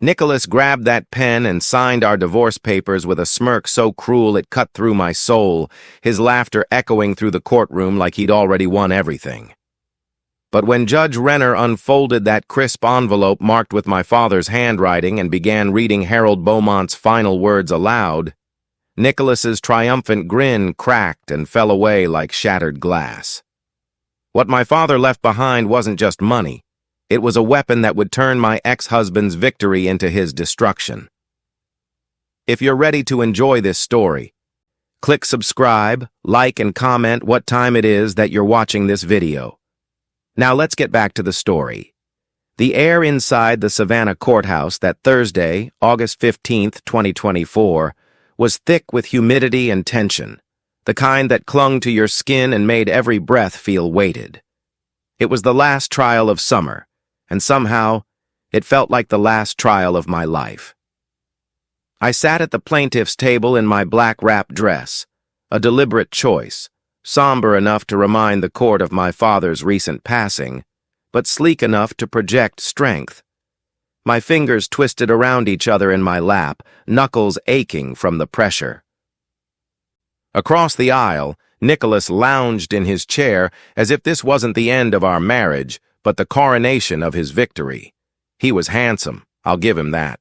Nicholas grabbed that pen and signed our divorce papers with a smirk so cruel it cut through my soul, his laughter echoing through the courtroom like he'd already won everything. But when Judge Renner unfolded that crisp envelope marked with my father's handwriting and began reading Harold Beaumont's final words aloud, Nicholas's triumphant grin cracked and fell away like shattered glass. What my father left behind wasn't just money. It was a weapon that would turn my ex-husband's victory into his destruction. If you're ready to enjoy this story, click subscribe, like, and comment what time it is that you're watching this video. Now let's get back to the story. The air inside the Savannah courthouse that Thursday, August 15th, 2024, was thick with humidity and tension, the kind that clung to your skin and made every breath feel weighted. It was the last trial of summer, and somehow, it felt like the last trial of my life. I sat at the plaintiff's table in my black wrap dress, a deliberate choice, somber enough to remind the court of my father's recent passing, but sleek enough to project strength. My fingers twisted around each other in my lap, knuckles aching from the pressure. Across the aisle, Nicholas lounged in his chair as if this wasn't the end of our marriage, but the coronation of his victory. He was handsome, I'll give him that.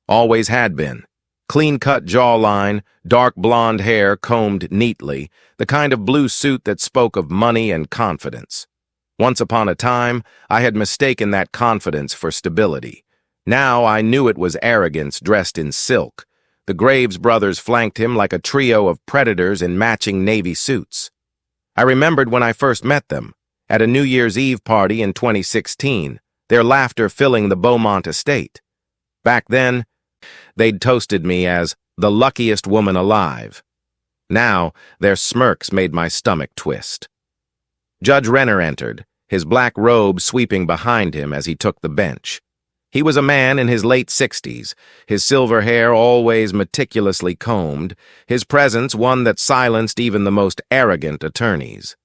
Always had been. Clean-cut jawline, dark blonde hair combed neatly, the kind of blue suit that spoke of money and confidence. Once upon a time, I had mistaken that confidence for stability. Now I knew it was arrogance dressed in silk. The Graves brothers flanked him like a trio of predators in matching navy suits. I remembered when I first met them, at a New Year's Eve party in 2016, their laughter filling the Beaumont estate. Back then, they'd toasted me as the luckiest woman alive. Now, their smirks made my stomach twist. Judge Renner entered, his black robe sweeping behind him as he took the bench. He was a man in his late 60s, his silver hair always meticulously combed, his presence one that silenced even the most arrogant attorneys.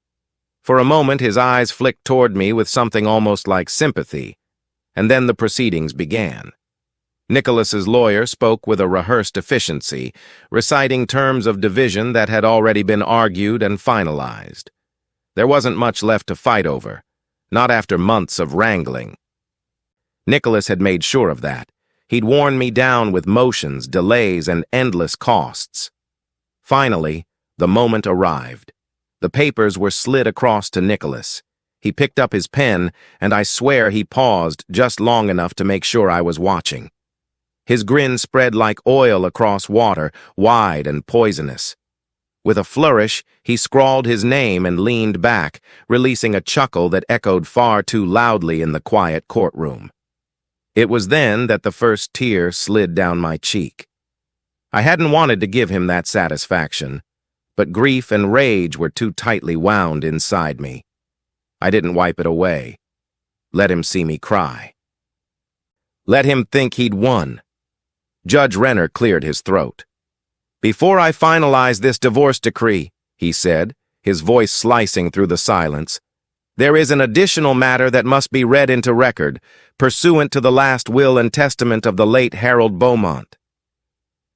For a moment, his eyes flicked toward me with something almost like sympathy, and then the proceedings began. Nicholas's lawyer spoke with a rehearsed efficiency, reciting terms of division that had already been argued and finalized. There wasn't much left to fight over, not after months of wrangling. Nicholas had made sure of that. He'd worn me down with motions, delays, and endless costs. Finally, the moment arrived. The papers were slid across to Nicholas. He picked up his pen, and I swear he paused just long enough to make sure I was watching. His grin spread like oil across water, wide and poisonous. With a flourish, he scrawled his name and leaned back, releasing a chuckle that echoed far too loudly in the quiet courtroom. It was then that the first tear slid down my cheek. I hadn't wanted to give him that satisfaction, but grief and rage were too tightly wound inside me. I didn't wipe it away. Let him see me cry. Let him think he'd won. Judge Renner cleared his throat. "Before I finalize this divorce decree," he said, his voice slicing through the silence, "there is an additional matter that must be read into record, pursuant to the last will and testament of the late Harold Beaumont."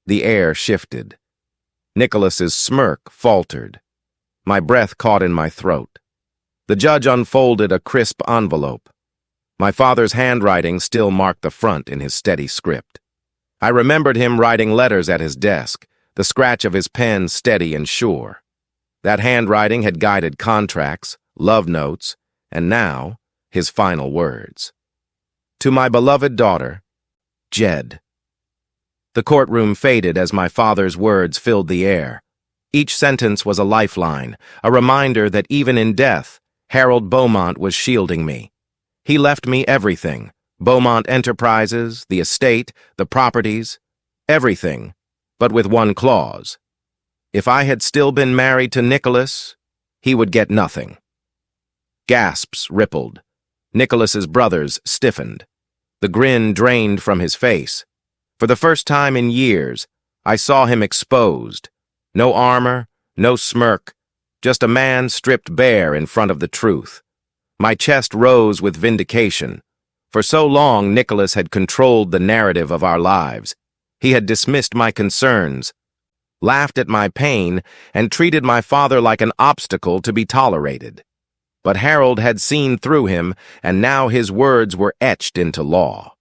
The air shifted. Nicholas's smirk faltered. My breath caught in my throat. The judge unfolded a crisp envelope. My father's handwriting still marked the front in his steady script. I remembered him writing letters at his desk, the scratch of his pen steady and sure. That handwriting had guided contracts, love notes, and now, his final words. "To my beloved daughter, Jed." The courtroom faded as my father's words filled the air. Each sentence was a lifeline, a reminder that even in death, Harold Beaumont was shielding me. He left me everything: Beaumont Enterprises, the estate, the properties, everything, but with one clause. If I had still been married to Nicholas, he would get nothing. Gasps rippled. Nicholas's brothers stiffened. The grin drained from his face. For the first time in years, I saw him exposed. No armor, no smirk, just a man stripped bare in front of the truth. My chest rose with vindication. For so long, Nicholas had controlled the narrative of our lives. He had dismissed my concerns, laughed at my pain, and treated my father like an obstacle to be tolerated. But Harold had seen through him, and now his words were etched into law.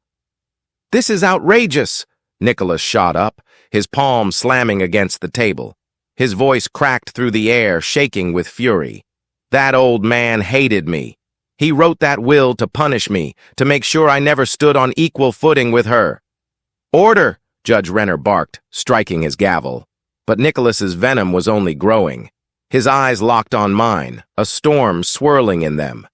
"This is outrageous!" Nicholas shot up, his palm slamming against the table. His voice cracked through the air, shaking with fury. "That old man hated me. He wrote that will to punish me, to make sure I never stood on equal footing with her." "Order!" Judge Renner barked, striking his gavel. But Nicholas's venom was only growing. His eyes locked on mine, a storm swirling in them.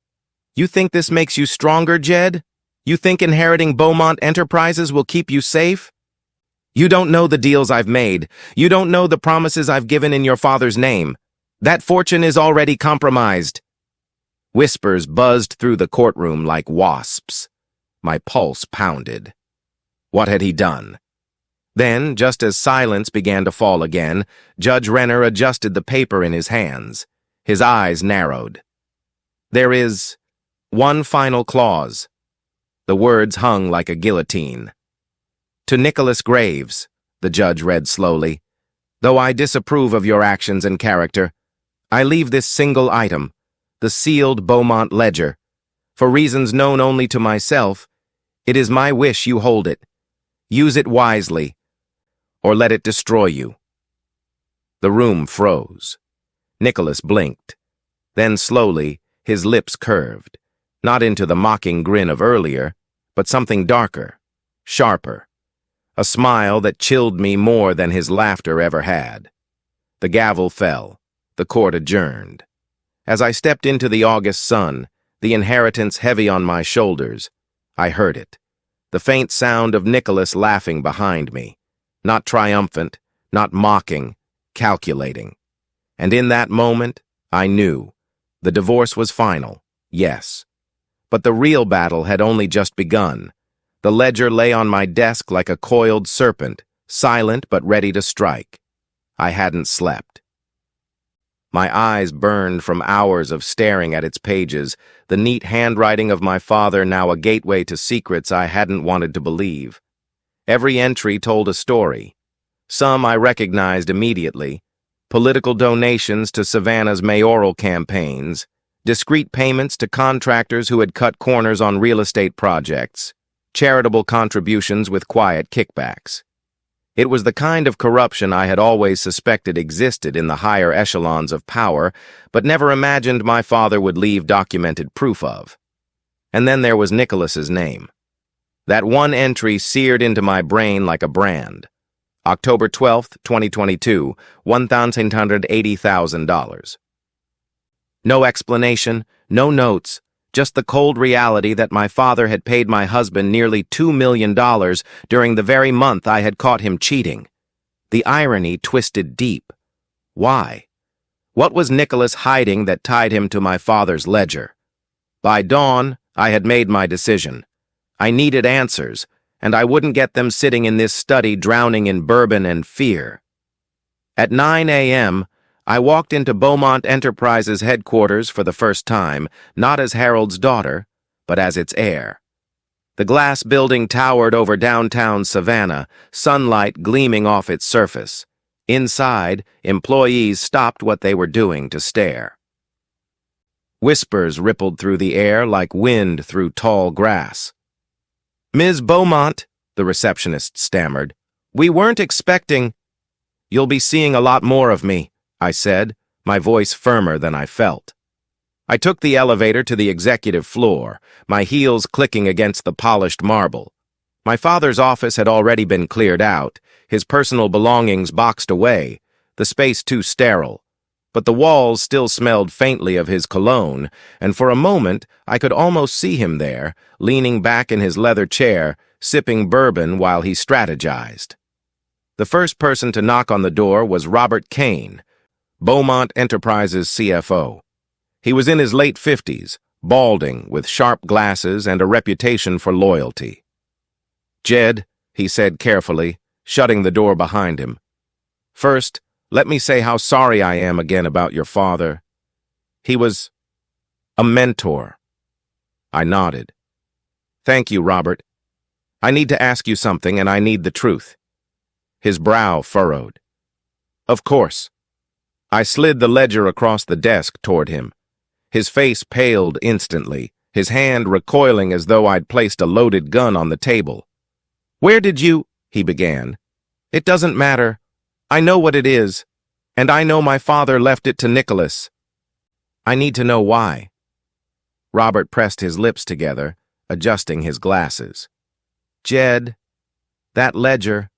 "You think this makes you stronger, Jed? You think inheriting Beaumont Enterprises will keep you safe? You don't know the deals I've made. You don't know the promises I've given in your father's name. That fortune is already compromised." Whispers buzzed through the courtroom like wasps. My pulse pounded. What had he done? Then, just as silence began to fall again, Judge Renner adjusted the paper in his hands. His eyes narrowed. "There is one final clause." The words hung like a guillotine. "To Nicholas Graves," the judge read slowly, "though I disapprove of your actions and character, I leave this single item, the sealed Beaumont ledger. For reasons known only to myself, it is my wish you hold it. Use it wisely, or let it destroy you." The room froze. Nicholas blinked. Then slowly, his lips curved, not into the mocking grin of earlier, but something darker, sharper. A smile that chilled me more than his laughter ever had. The gavel fell. The court adjourned. As I stepped into the August sun, the inheritance heavy on my shoulders, I heard it. The faint sound of Nicholas laughing behind me. Not triumphant, not mocking, calculating. And in that moment, I knew. The divorce was final, yes. But the real battle had only just begun. The ledger lay on my desk like a coiled serpent, silent but ready to strike. I hadn't slept. My eyes burned from hours of staring at its pages, the neat handwriting of my father now a gateway to secrets I hadn't wanted to believe. Every entry told a story. Some I recognized immediately. Political donations to Savannah's mayoral campaigns, discreet payments to contractors who had cut corners on real estate projects, charitable contributions with quiet kickbacks. It was the kind of corruption I had always suspected existed in the higher echelons of power, but never imagined my father would leave documented proof of. And then there was Nicholas's name. That one entry seared into my brain like a brand. October 12th, 2022, $1,880,000. No explanation, no notes, just the cold reality that my father had paid my husband nearly $2 million during the very month I had caught him cheating. The irony twisted deep. Why? What was Nicholas hiding that tied him to my father's ledger? By dawn, I had made my decision. I needed answers, and I wouldn't get them sitting in this study drowning in bourbon and fear. At 9 a.m., I walked into Beaumont Enterprises headquarters for the first time, not as Harold's daughter, but as its heir. The glass building towered over downtown Savannah, sunlight gleaming off its surface. Inside, employees stopped what they were doing to stare. Whispers rippled through the air like wind through tall grass. "Ms. Beaumont," the receptionist stammered, "we weren't expecting—" "You'll be seeing a lot more of me," I said, my voice firmer than I felt. I took the elevator to the executive floor, my heels clicking against the polished marble. My father's office had already been cleared out, his personal belongings boxed away, the space too sterile. But the walls still smelled faintly of his cologne, and for a moment I could almost see him there, leaning back in his leather chair, sipping bourbon while he strategized. The first person to knock on the door was Robert Kane, Beaumont Enterprises CFO. He was in his late 50s, balding, with sharp glasses and a reputation for loyalty. "Jed," he said carefully, shutting the door behind him. "First, let me say how sorry I am again about your father. He was a mentor." I nodded. Thank you, Robert. I need to ask you something, and I need the truth. His brow furrowed. Of course. I slid the ledger across the desk toward him. His face paled instantly, his hand recoiling as though I'd placed a loaded gun on the table. Where did you? He began. It doesn't matter. I know what it is, and I know my father left it to Nicholas. I need to know why. Robert pressed his lips together, adjusting his glasses. Jed, that ledger,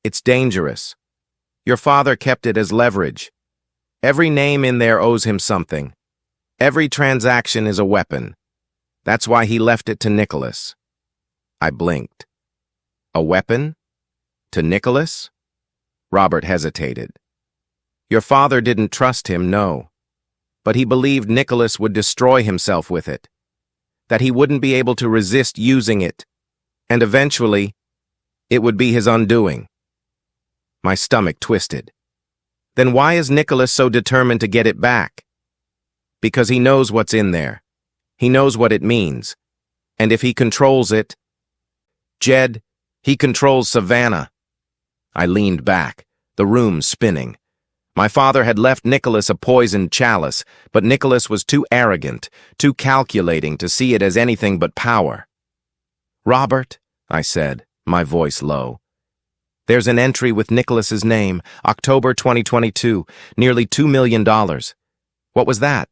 it's dangerous. Your father kept it as leverage. Every name in there owes him something. Every transaction is a weapon. That's why he left it to Nicholas. I blinked. A weapon? To Nicholas? Robert hesitated. Your father didn't trust him, no. But he believed Nicholas would destroy himself with it. That he wouldn't be able to resist using it. And eventually, it would be his undoing. My stomach twisted. Then why is Nicholas so determined to get it back? Because he knows what's in there. He knows what it means. And if he controls it... Jed, he controls Savannah. I leaned back, the room spinning. My father had left Nicholas a poisoned chalice, but Nicholas was too arrogant, too calculating to see it as anything but power. Robert, I said, my voice low. There's an entry with Nicholas's name, October 2022, nearly $2 million. What was that?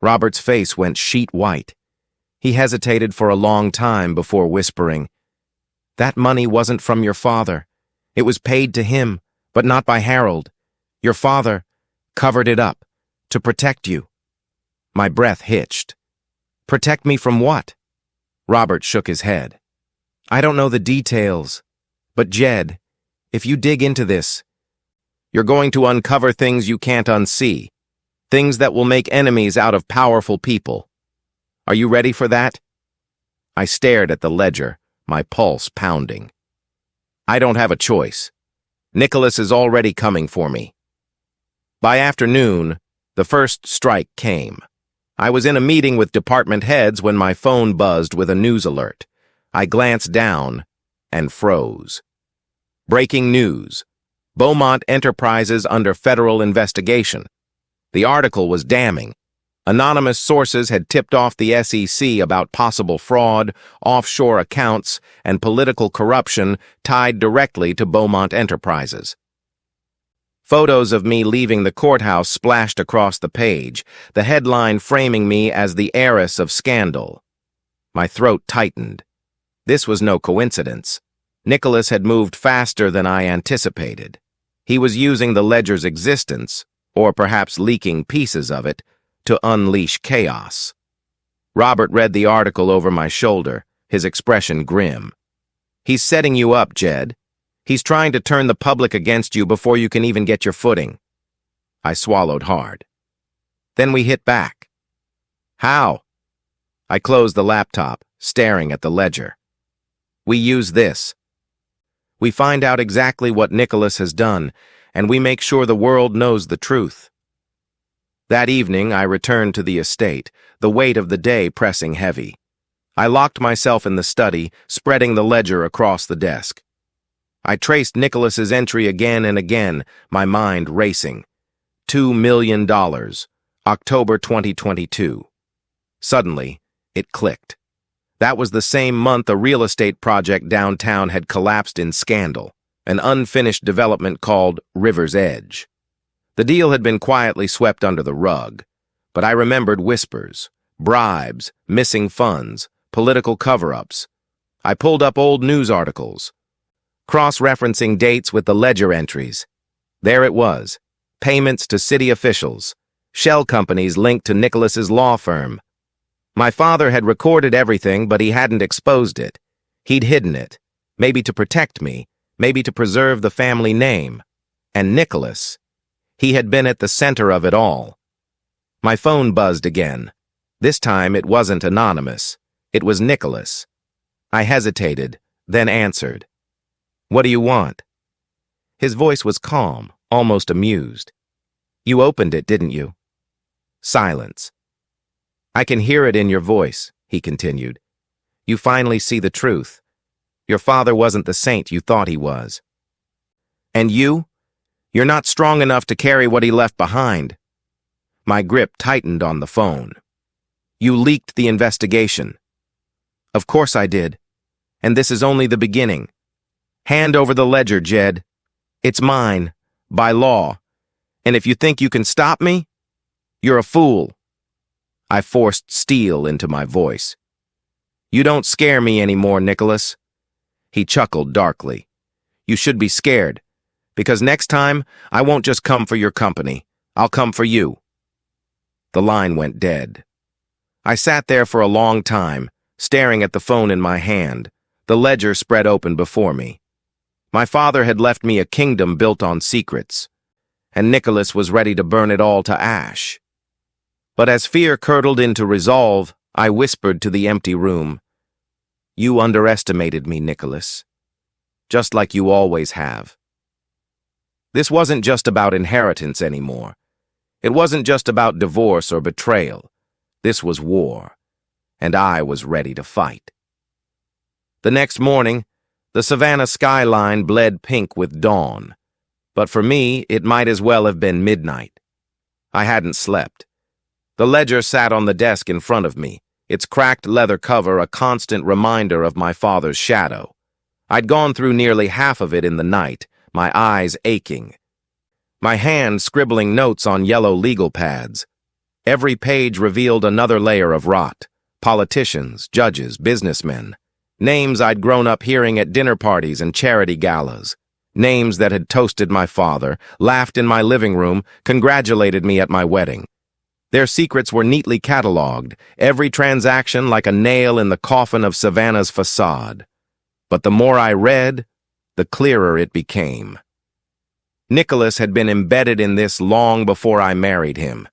Robert's face went sheet white. He hesitated for a long time before whispering, That money wasn't from your father. It was paid to him, but not by Harold. Your father covered it up to protect you. My breath hitched. Protect me from what? Robert shook his head. I don't know the details, but Jed, if you dig into this, you're going to uncover things you can't unsee, things that will make enemies out of powerful people. Are you ready for that? I stared at the ledger, my pulse pounding. I don't have a choice. Nicholas is already coming for me. By afternoon, the first strike came. I was in a meeting with department heads when my phone buzzed with a news alert. I glanced down and froze. Breaking news. Beaumont Enterprises under federal investigation. The article was damning. Anonymous sources had tipped off the SEC about possible fraud, offshore accounts, and political corruption tied directly to Beaumont Enterprises. Photos of me leaving the courthouse splashed across the page, the headline framing me as the heiress of scandal. My throat tightened. This was no coincidence. Nicholas had moved faster than I anticipated. He was using the ledger's existence, or perhaps leaking pieces of it, to unleash chaos. Robert read the article over my shoulder, his expression grim. He's setting you up, Jed. He's trying to turn the public against you before you can even get your footing. I swallowed hard. Then we hit back. How? I closed the laptop, staring at the ledger. We use this. We find out exactly what Nicholas has done, and we make sure the world knows the truth. That evening, I returned to the estate, the weight of the day pressing heavy. I locked myself in the study, spreading the ledger across the desk. I traced Nicholas's entry again and again, my mind racing. $2 million, October 2022. Suddenly, it clicked. That was the same month a real estate project downtown had collapsed in scandal, an unfinished development called River's Edge. The deal had been quietly swept under the rug, but I remembered whispers, bribes, missing funds, political cover-ups. I pulled up old news articles, cross-referencing dates with the ledger entries. There it was, payments to city officials, shell companies linked to Nicholas's law firm. My father had recorded everything, but he hadn't exposed it. He'd hidden it, maybe to protect me, maybe to preserve the family name. And Nicholas, he had been at the center of it all. My phone buzzed again. This time it wasn't anonymous. It was Nicholas. I hesitated, then answered. What do you want? His voice was calm, almost amused. You opened it, didn't you? Silence. I can hear it in your voice, he continued. You finally see the truth. Your father wasn't the saint you thought he was. And you? You're not strong enough to carry what he left behind. My grip tightened on the phone. You leaked the investigation. Of course I did. And this is only the beginning. Hand over the ledger, Jed. It's mine, by law. And if you think you can stop me, you're a fool. I forced steel into my voice. You don't scare me anymore, Nicholas. He chuckled darkly. You should be scared, because next time I won't just come for your company. I'll come for you. The line went dead. I sat there for a long time, staring at the phone in my hand, the ledger spread open before me. My father had left me a kingdom built on secrets, and Nicholas was ready to burn it all to ash. But as fear curdled into resolve, I whispered to the empty room, You underestimated me, Nicholas. Just like you always have. This wasn't just about inheritance anymore. It wasn't just about divorce or betrayal. This was war, and I was ready to fight. The next morning, the Savannah skyline bled pink with dawn, but for me, it might as well have been midnight. I hadn't slept. The ledger sat on the desk in front of me, its cracked leather cover a constant reminder of my father's shadow. I'd gone through nearly half of it in the night, my eyes aching. My hand scribbling notes on yellow legal pads. Every page revealed another layer of rot. Politicians, judges, businessmen. Names I'd grown up hearing at dinner parties and charity galas. Names that had toasted my father, laughed in my living room, congratulated me at my wedding. Their secrets were neatly catalogued, every transaction like a nail in the coffin of Savannah's facade. But the more I read, the clearer it became. Nicholas had been embedded in this long before I married him.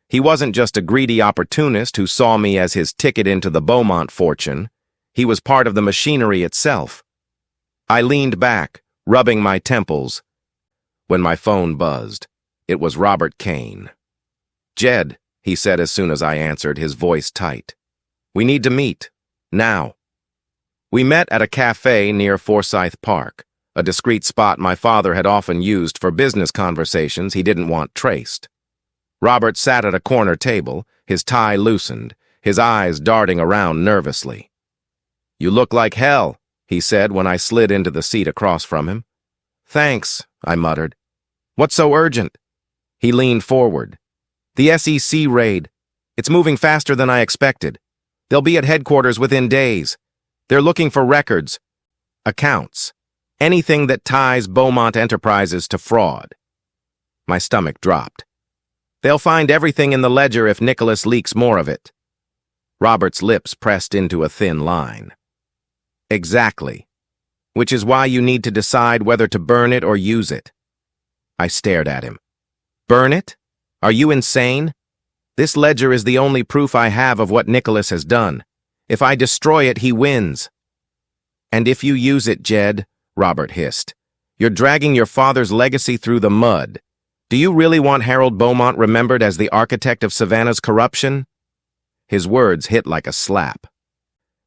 He wasn't just a greedy opportunist who saw me as his ticket into the Beaumont fortune. He was part of the machinery itself. I leaned back, rubbing my temples, when my phone buzzed. It was Robert Kane. Jed, he said as soon as I answered, his voice tight. We need to meet. Now. We met at a cafe near Forsyth Park, a discreet spot my father had often used for business conversations he didn't want traced. Robert sat at a corner table, his tie loosened, his eyes darting around nervously. You look like hell, he said when I slid into the seat across from him. Thanks, I muttered. What's so urgent? He leaned forward. The SEC raid. It's moving faster than I expected. They'll be at headquarters within days. They're looking for records, accounts, anything that ties Beaumont Enterprises to fraud. My stomach dropped. They'll find everything in the ledger if Nicholas leaks more of it. Robert's lips pressed into a thin line. Exactly. Which is why you need to decide whether to burn it or use it. I stared at him. Burn it? Are you insane? This ledger is the only proof I have of what Nicholas has done. If I destroy it, he wins. And if you use it, Jed, Robert hissed, you're dragging your father's legacy through the mud. Do you really want Harold Beaumont remembered as the architect of Savannah's corruption? His words hit like a slap.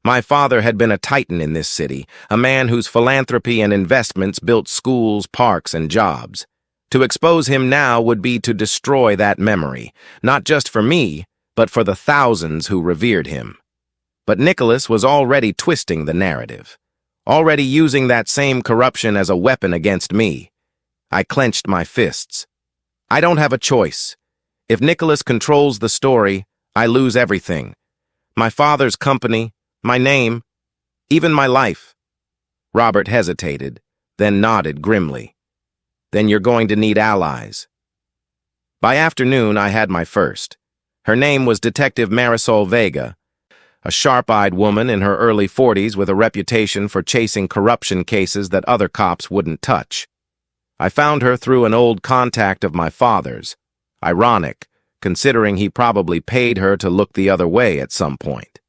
My father had been a titan in this city, a man whose philanthropy and investments built schools, parks, and jobs. To expose him now would be to destroy that memory, not just for me, but for the thousands who revered him. But Nicholas was already twisting the narrative, already using that same corruption as a weapon against me. I clenched my fists. I don't have a choice. If Nicholas controls the story, I lose everything. My father's company, my name, even my life. Robert hesitated, then nodded grimly. Then you're going to need allies. By afternoon, I had my first. Her name was Detective Marisol Vega, a sharp-eyed woman in her early 40s with a reputation for chasing corruption cases that other cops wouldn't touch. I found her through an old contact of my father's. Ironic, considering he probably paid her to look the other way at some point.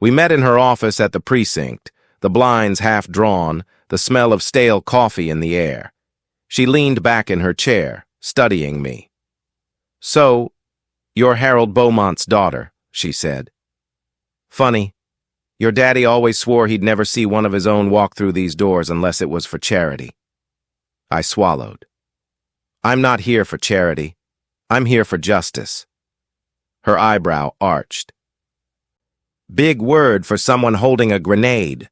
We met in her office at the precinct, the blinds half drawn, the smell of stale coffee in the air. She leaned back in her chair, studying me. So, you're Harold Beaumont's daughter, she said. Funny. Your daddy always swore he'd never see one of his own walk through these doors unless it was for charity. I swallowed. I'm not here for charity. I'm here for justice. Her eyebrow arched. Big word for someone holding a grenade.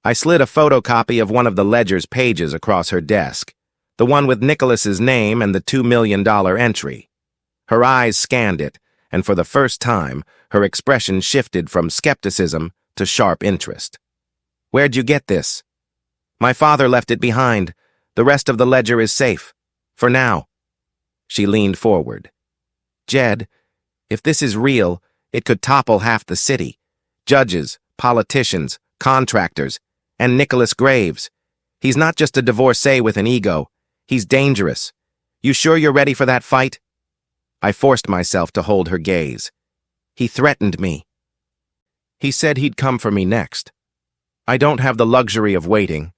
I slid a photocopy of one of the ledger's pages across her desk, the one with Nicholas's name and the $2 million entry. Her eyes scanned it, and for the first time, her expression shifted from skepticism to sharp interest. Where'd you get this? My father left it behind. The rest of the ledger is safe. For now. She leaned forward. Jed, if this is real, it could topple half the city. Judges, politicians, contractors, and Nicholas Graves. He's not just a divorcee with an ego. He's dangerous. You sure you're ready for that fight? I forced myself to hold her gaze. He threatened me. He said he'd come for me next. I don't have the luxury of waiting.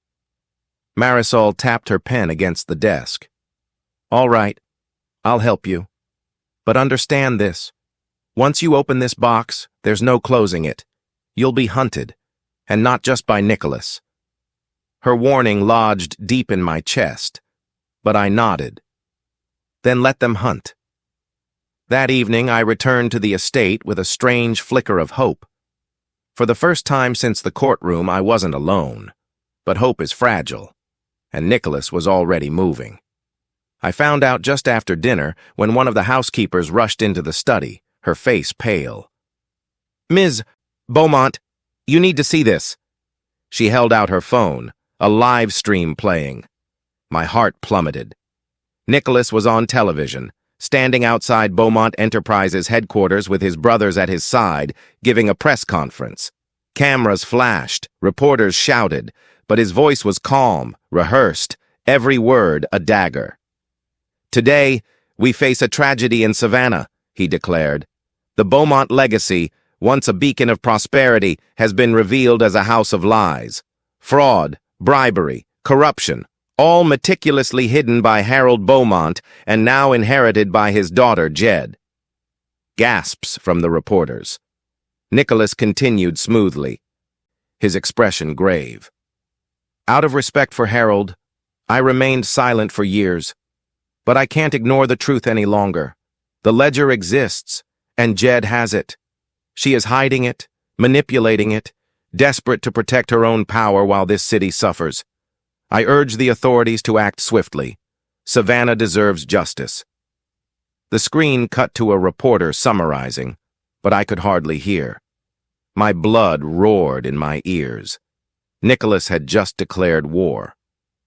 Marisol tapped her pen against the desk. All right, I'll help you. But understand this. Once you open this box, there's no closing it. You'll be hunted, and not just by Nicholas. Her warning lodged deep in my chest, but I nodded. Then let them hunt. That evening, I returned to the estate with a strange flicker of hope. For the first time since the courtroom, I wasn't alone. But hope is fragile, and Nicholas was already moving. I found out just after dinner when one of the housekeepers rushed into the study, her face pale. Ms. Beaumont, you need to see this. She held out her phone, a live stream playing. My heart plummeted. Nicholas was on television, standing outside Beaumont Enterprises headquarters with his brothers at his side, giving a press conference. Cameras flashed, reporters shouted, but his voice was calm, rehearsed, every word a dagger. Today, we face a tragedy in Savannah, he declared. The Beaumont legacy, once a beacon of prosperity, has been revealed as a house of lies. Fraud, bribery, corruption, all meticulously hidden by Harold Beaumont and now inherited by his daughter, Jed. Gasps from the reporters. Nicholas continued smoothly, his expression grave. Out of respect for Harold, I remained silent for years. But I can't ignore the truth any longer. The ledger exists, and Jed has it. She is hiding it, manipulating it, desperate to protect her own power while this city suffers. I urge the authorities to act swiftly. Savannah deserves justice. The screen cut to a reporter summarizing, but I could hardly hear. My blood roared in my ears. Nicholas had just declared war.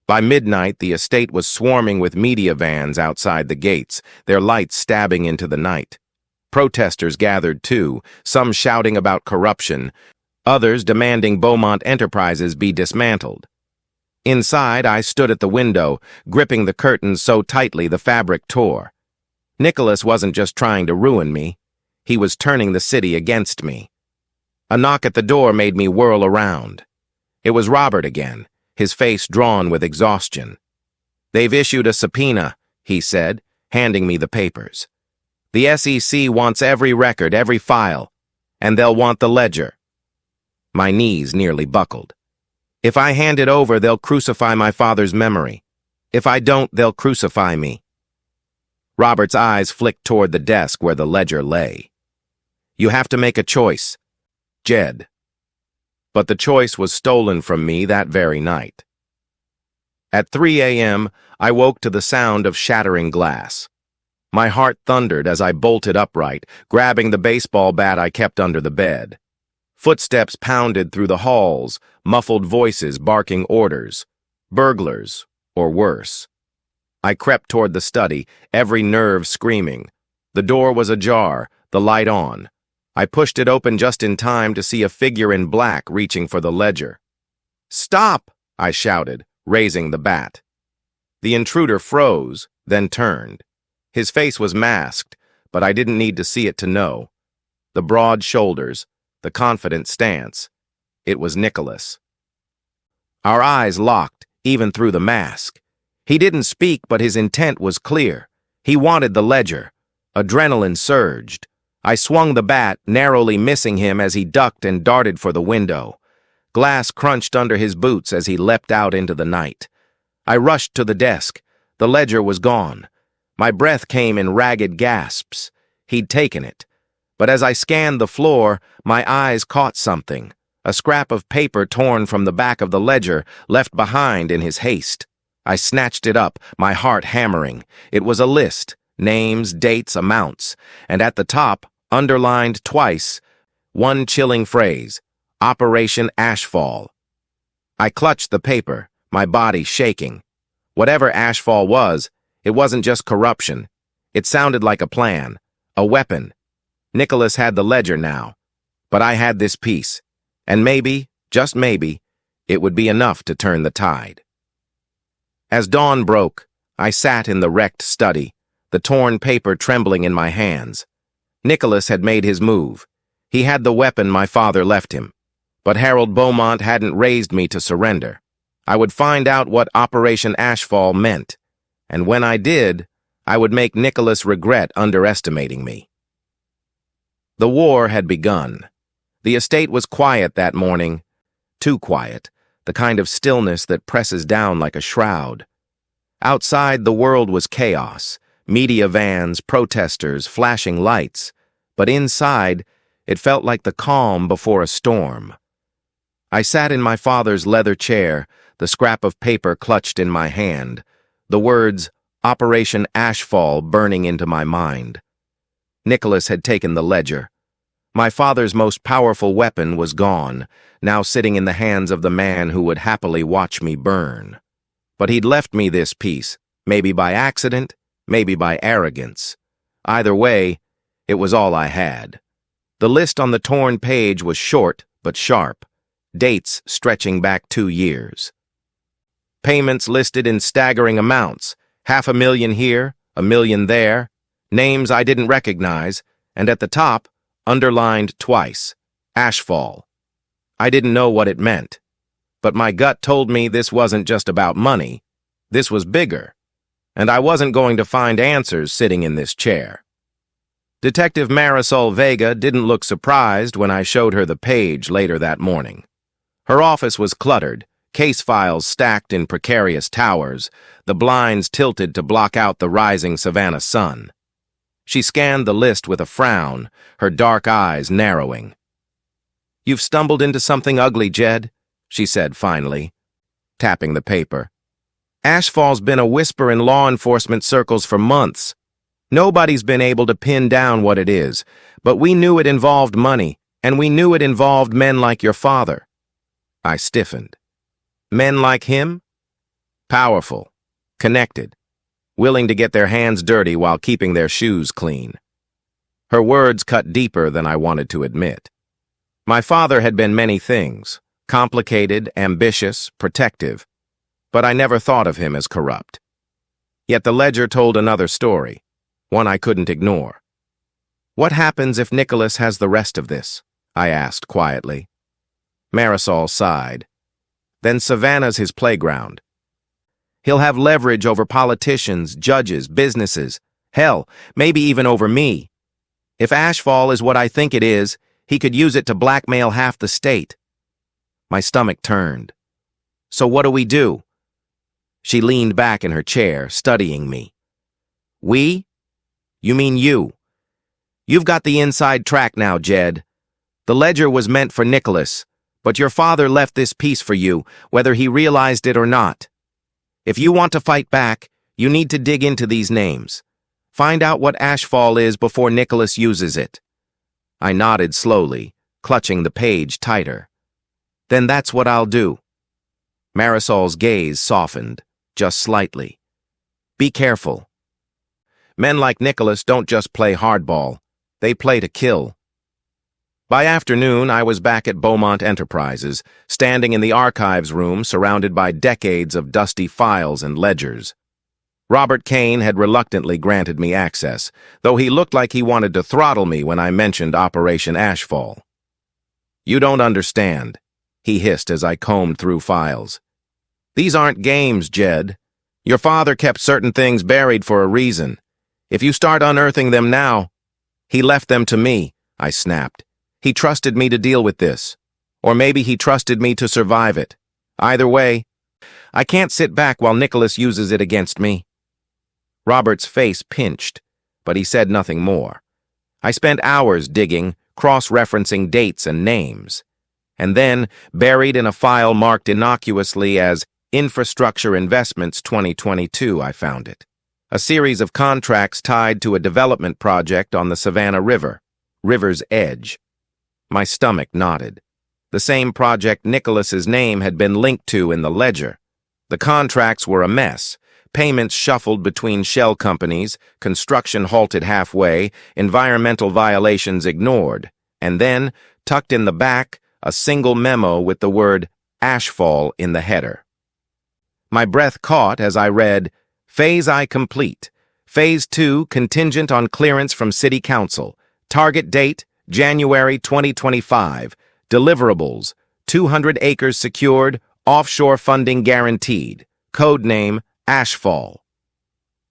By midnight, the estate was swarming with media vans outside the gates, their lights stabbing into the night. Protesters gathered too, some shouting about corruption, others demanding Beaumont Enterprises be dismantled. Inside, I stood at the window, gripping the curtains so tightly the fabric tore. Nicholas wasn't just trying to ruin me. He was turning the city against me. A knock at the door made me whirl around. It was Robert again, his face drawn with exhaustion. They've issued a subpoena, he said, handing me the papers. The SEC wants every record, every file, and they'll want the ledger. My knees nearly buckled. If I hand it over, they'll crucify my father's memory. If I don't, they'll crucify me. Robert's eyes flicked toward the desk where the ledger lay. You have to make a choice, Jed. But the choice was stolen from me that very night. At 3 a.m., I woke to the sound of shattering glass. My heart thundered as I bolted upright, grabbing the baseball bat I kept under the bed. Footsteps pounded through the halls, muffled voices barking orders. Burglars, or worse. I crept toward the study, every nerve screaming. The door was ajar, the light on. I pushed it open just in time to see a figure in black reaching for the ledger. Stop! I shouted, raising the bat. The intruder froze, then turned. His face was masked, but I didn't need to see it to know. The broad shoulders, the confident stance. It was Nicholas. Our eyes locked, even through the mask. He didn't speak, but his intent was clear. He wanted the ledger. Adrenaline surged. I swung the bat, narrowly missing him as he ducked and darted for the window. Glass crunched under his boots as he leapt out into the night. I rushed to the desk. The ledger was gone. My breath came in ragged gasps. He'd taken it. But as I scanned the floor, my eyes caught something. A scrap of paper torn from the back of the ledger, left behind in his haste. I snatched it up, my heart hammering. It was a list, names, dates, amounts, and at the top, underlined twice, one chilling phrase, Operation Ashfall. I clutched the paper, my body shaking. Whatever Ashfall was, it wasn't just corruption. It sounded like a plan, a weapon. Nicholas had the ledger now, but I had this piece, and maybe, just maybe, it would be enough to turn the tide. As dawn broke, I sat in the wrecked study, the torn paper trembling in my hands. Nicholas had made his move. He had the weapon my father left him. But Harold Beaumont hadn't raised me to surrender. I would find out what Operation Ashfall meant, and when I did, I would make Nicholas regret underestimating me. The war had begun. The estate was quiet that morning. Too quiet, the kind of stillness that presses down like a shroud. Outside, the world was chaos. Media vans, protesters, flashing lights. But inside, it felt like the calm before a storm. I sat in my father's leather chair, the scrap of paper clutched in my hand, the words, Operation Ashfall, burning into my mind. Nicholas had taken the ledger. My father's most powerful weapon was gone, now sitting in the hands of the man who would happily watch me burn. But he'd left me this piece, maybe by accident, maybe by arrogance. Either way, it was all I had. The list on the torn page was short but sharp, dates stretching back 2 years. Payments listed in staggering amounts, $500,000 here, $1 million there, names I didn't recognize, and at the top, underlined twice, Ashfall. I didn't know what it meant, but my gut told me this wasn't just about money. This was bigger, and I wasn't going to find answers sitting in this chair. Detective Marisol Vega didn't look surprised when I showed her the page later that morning. Her office was cluttered, case files stacked in precarious towers, the blinds tilted to block out the rising Savannah sun. She scanned the list with a frown, her dark eyes narrowing. "You've stumbled into something ugly, Jed," she said finally, tapping the paper. "Ashfall's been a whisper in law enforcement circles for months. Nobody's been able to pin down what it is, but we knew it involved money, and we knew it involved men like your father." I stiffened. Men like him? Powerful, connected, willing to get their hands dirty while keeping their shoes clean. Her words cut deeper than I wanted to admit. My father had been many things, complicated, ambitious, protective, but I never thought of him as corrupt. Yet the ledger told another story, one I couldn't ignore. "What happens if Nicholas has the rest of this?" I asked quietly. Marisol sighed. "Then Savannah's his playground. He'll have leverage over politicians, judges, businesses, hell, maybe even over me. If Ashfall is what I think it is, he could use it to blackmail half the state." My stomach turned. "So what do we do?" She leaned back in her chair, studying me. "We? You mean you. You've got the inside track now, Jed. The ledger was meant for Nicholas, but your father left this piece for you, whether he realized it or not. If you want to fight back, you need to dig into these names. Find out what Ashfall is before Nicholas uses it." I nodded slowly, clutching the page tighter. "Then that's what I'll do." Marisol's gaze softened, just slightly. "Be careful. Men like Nicholas don't just play hardball. They play to kill." By afternoon, I was back at Beaumont Enterprises, standing in the archives room surrounded by decades of dusty files and ledgers. Robert Kane had reluctantly granted me access, though he looked like he wanted to throttle me when I mentioned Operation Ashfall. "You don't understand," he hissed as I combed through files. "These aren't games, Jed. Your father kept certain things buried for a reason. If you start unearthing them now..." He left them to me, I snapped. He trusted me to deal with this. Or maybe he trusted me to survive it. Either way, I can't sit back while Nicholas uses it against me. Robert's face pinched, but he said nothing more. I spent hours digging, cross-referencing dates and names. And then, buried in a file marked innocuously as Infrastructure Investments 2022, I found it. A series of contracts tied to a development project on the Savannah River, River's Edge. My stomach knotted. The same project Nicholas's name had been linked to in the ledger. The contracts were a mess. Payments shuffled between shell companies, construction halted halfway, environmental violations ignored, and then, tucked in the back, a single memo with the word Ashfall in the header. My breath caught as I read, Phase I complete. Phase 2 contingent on clearance from City Council. Target date, January 2025. Deliverables, 200 acres secured, offshore funding guaranteed. Code name, Ashfall.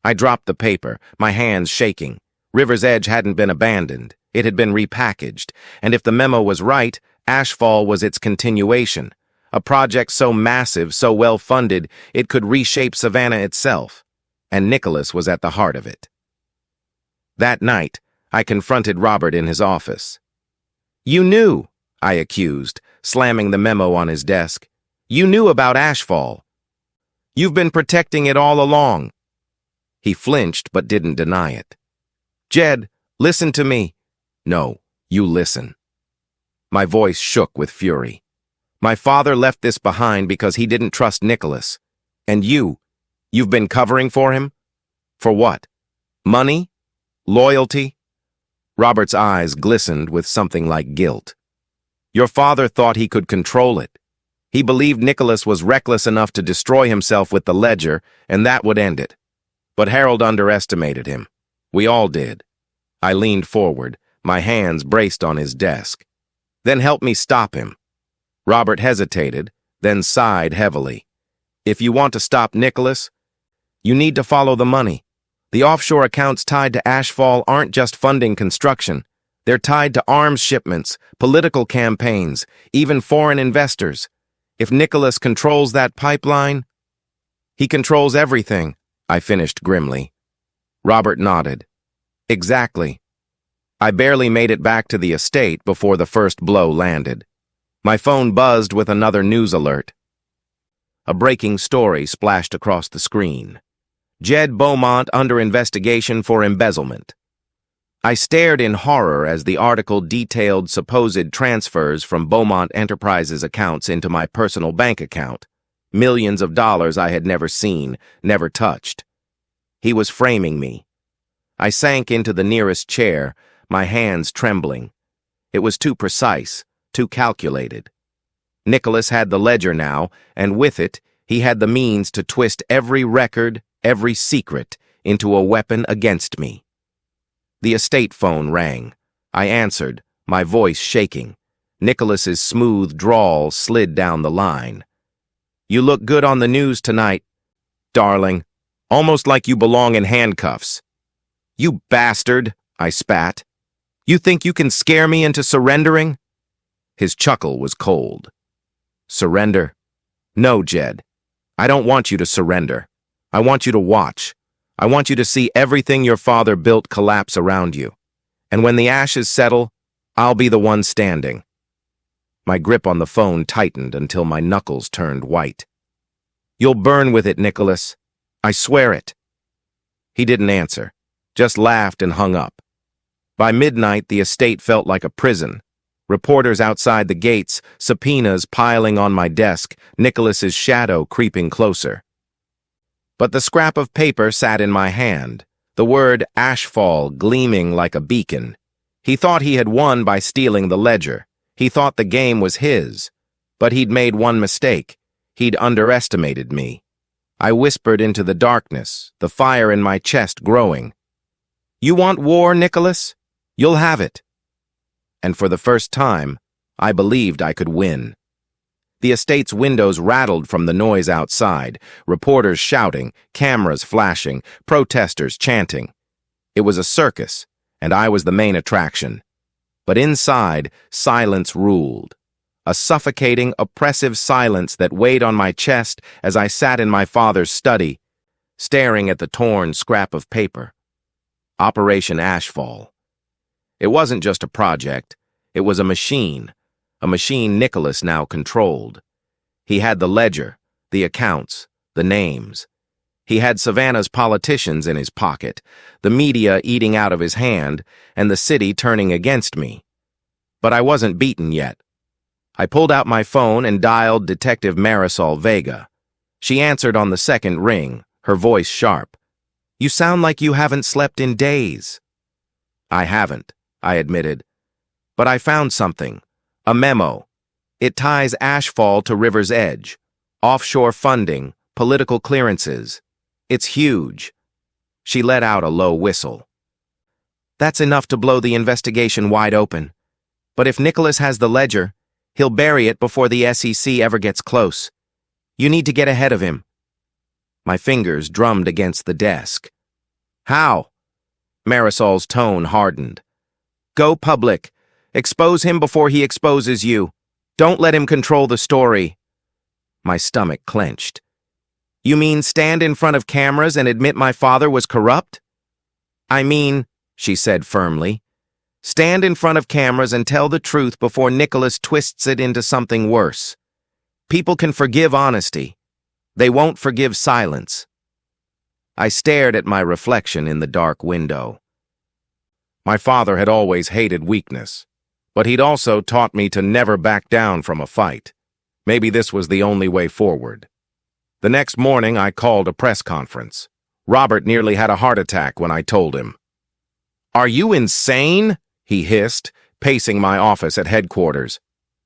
I dropped the paper, my hands shaking. River's Edge hadn't been abandoned. It had been repackaged, and if the memo was right, Ashfall was its continuation. A project so massive, so well-funded, it could reshape Savannah itself. And Nicholas was at the heart of it. That night, I confronted Robert in his office. "You knew," I accused, slamming the memo on his desk. "You knew about Ashfall. You've been protecting it all along." He flinched but didn't deny it. "Jed, listen to me." "No, you listen." My voice shook with fury. "My father left this behind because he didn't trust Nicholas. And you've been covering for him? For what? Money? Loyalty?" Robert's eyes glistened with something like guilt. "Your father thought he could control it. He believed Nicholas was reckless enough to destroy himself with the ledger, and that would end it. But Harold underestimated him. We all did." I leaned forward, my hands braced on his desk. "Then help me stop him." Robert hesitated, then sighed heavily. "If you want to stop Nicholas, you need to follow the money. The offshore accounts tied to Ashfall aren't just funding construction. They're tied to arms shipments, political campaigns, even foreign investors. If Nicholas controls that pipeline, he controls everything," I finished grimly. Robert nodded. "Exactly." I barely made it back to the estate before the first blow landed. My phone buzzed with another news alert. A breaking story splashed across the screen. Judge Beaumont under investigation for embezzlement. I stared in horror as the article detailed supposed transfers from Beaumont Enterprises accounts into my personal bank account. Millions of dollars I had never seen, never touched. He was framing me. I sank into the nearest chair, my hands trembling. It was too precise, too calculated. Nicholas had the ledger now, and with it, he had the means to twist every record, every secret, into a weapon against me. The estate phone rang. I answered, my voice shaking. Nicholas's smooth drawl slid down the line. "You look good on the news tonight, darling. Almost like you belong in handcuffs." "You bastard," I spat. "You think you can scare me into surrendering?" His chuckle was cold. "Surrender? No, Jed. I don't want you to surrender. I want you to watch. I want you to see everything your father built collapse around you. And when the ashes settle, I'll be the one standing." My grip on the phone tightened until my knuckles turned white. "You'll burn with it, Nicholas. I swear it." He didn't answer, just laughed and hung up. By midnight, the estate felt like a prison. Reporters outside the gates, subpoenas piling on my desk, Nicholas's shadow creeping closer. But the scrap of paper sat in my hand, the word Ashfall gleaming like a beacon. He thought he had won by stealing the ledger. He thought the game was his. But he'd made one mistake. He'd underestimated me. I whispered into the darkness, the fire in my chest growing. "You want war, Nicholas? You'll have it." And for the first time, I believed I could win. The estate's windows rattled from the noise outside, reporters shouting, cameras flashing, protesters chanting. It was a circus, and I was the main attraction. But inside, silence ruled. A suffocating, oppressive silence that weighed on my chest as I sat in my father's study, staring at the torn scrap of paper. Operation Ashfall. It wasn't just a project, it was a machine Nicholas now controlled. He had the ledger, the accounts, the names. He had Savannah's politicians in his pocket, the media eating out of his hand, and the city turning against me. But I wasn't beaten yet. I pulled out my phone and dialed Detective Marisol Vega. She answered on the second ring, her voice sharp. "You sound like you haven't slept in days." "I haven't," I admitted. "But I found something. A memo. It ties Ashfall to River's Edge. Offshore funding, political clearances. It's huge." She let out a low whistle. "That's enough to blow the investigation wide open. But if Nicholas has the ledger, he'll bury it before the SEC ever gets close. You need to get ahead of him." My fingers drummed against the desk. "How?" Marisol's tone hardened. "Go public. Expose him before he exposes you. Don't let him control the story." My stomach clenched. "You mean stand in front of cameras and admit my father was corrupt?" "I mean," she said firmly, "stand in front of cameras and tell the truth before Nicholas twists it into something worse. People can forgive honesty. They won't forgive silence." I stared at my reflection in the dark window. My father had always hated weakness, but he'd also taught me to never back down from a fight. Maybe this was the only way forward. The next morning, I called a press conference. Robert nearly had a heart attack when I told him. "Are you insane?" he hissed, pacing my office at headquarters.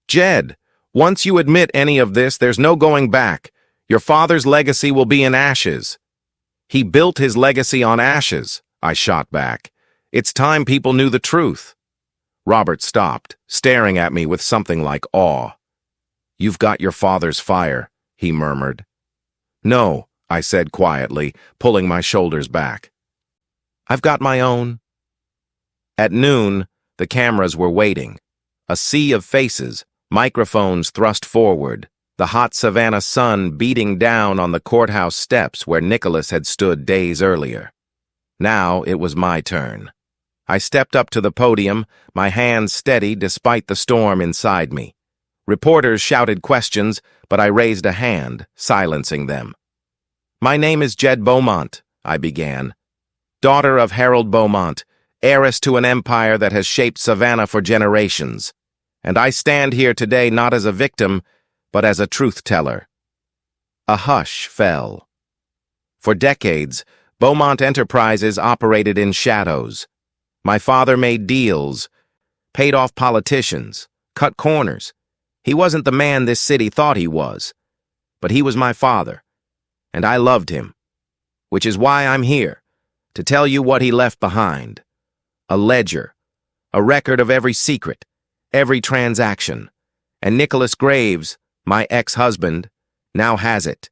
"Jed, once you admit any of this, there's no going back. Your father's legacy will be in ashes." "He built his legacy on ashes," I shot back. "It's time people knew the truth." Robert stopped, staring at me with something like awe. "You've got your father's fire," he murmured. "No," I said quietly, pulling my shoulders back. "I've got my own." At noon, the cameras were waiting. A sea of faces, microphones thrust forward, the hot Savannah sun beating down on the courthouse steps where Nicholas had stood days earlier. Now it was my turn. I stepped up to the podium, my hands steady despite the storm inside me. Reporters shouted questions, but I raised a hand, silencing them. "My name is Jed Beaumont," I began. "Daughter of Harold Beaumont, heiress to an empire that has shaped Savannah for generations. And I stand here today not as a victim, but as a truth-teller." A hush fell. For decades, Beaumont Enterprises operated in shadows. My father made deals, paid off politicians, cut corners. He wasn't the man this city thought he was, but he was my father, and I loved him, which is why I'm here, to tell you what he left behind. A ledger, a record of every secret, every transaction, and Nicholas Graves, my ex-husband, now has it.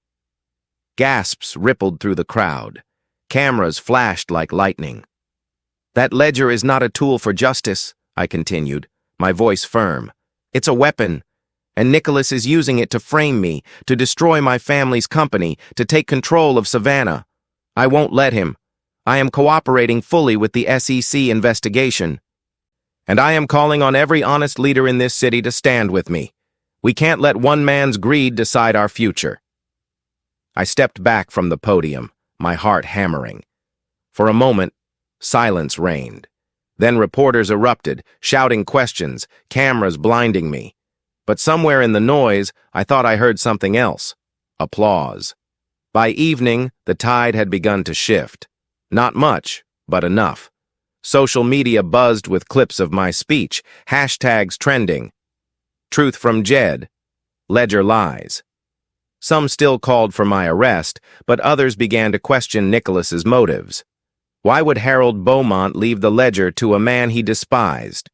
Gasps rippled through the crowd. Cameras flashed like lightning. "That ledger is not a tool for justice," I continued, my voice firm. "It's a weapon, and Nicholas is using it to frame me, to destroy my family's company, to take control of Savannah. I won't let him. I am cooperating fully with the SEC investigation. And I am calling on every honest leader in this city to stand with me. We can't let one man's greed decide our future." I stepped back from the podium, my heart hammering. For a moment, silence reigned. Then reporters erupted, shouting questions, cameras blinding me. But somewhere in the noise, I thought I heard something else. Applause. By evening, the tide had begun to shift. Not much, but enough. Social media buzzed with clips of my speech, hashtags trending. Truth from Jed. Ledger lies. Some still called for my arrest, but others began to question Nicholas's motives. Why would Harold Beaumont leave the ledger to a man he despised?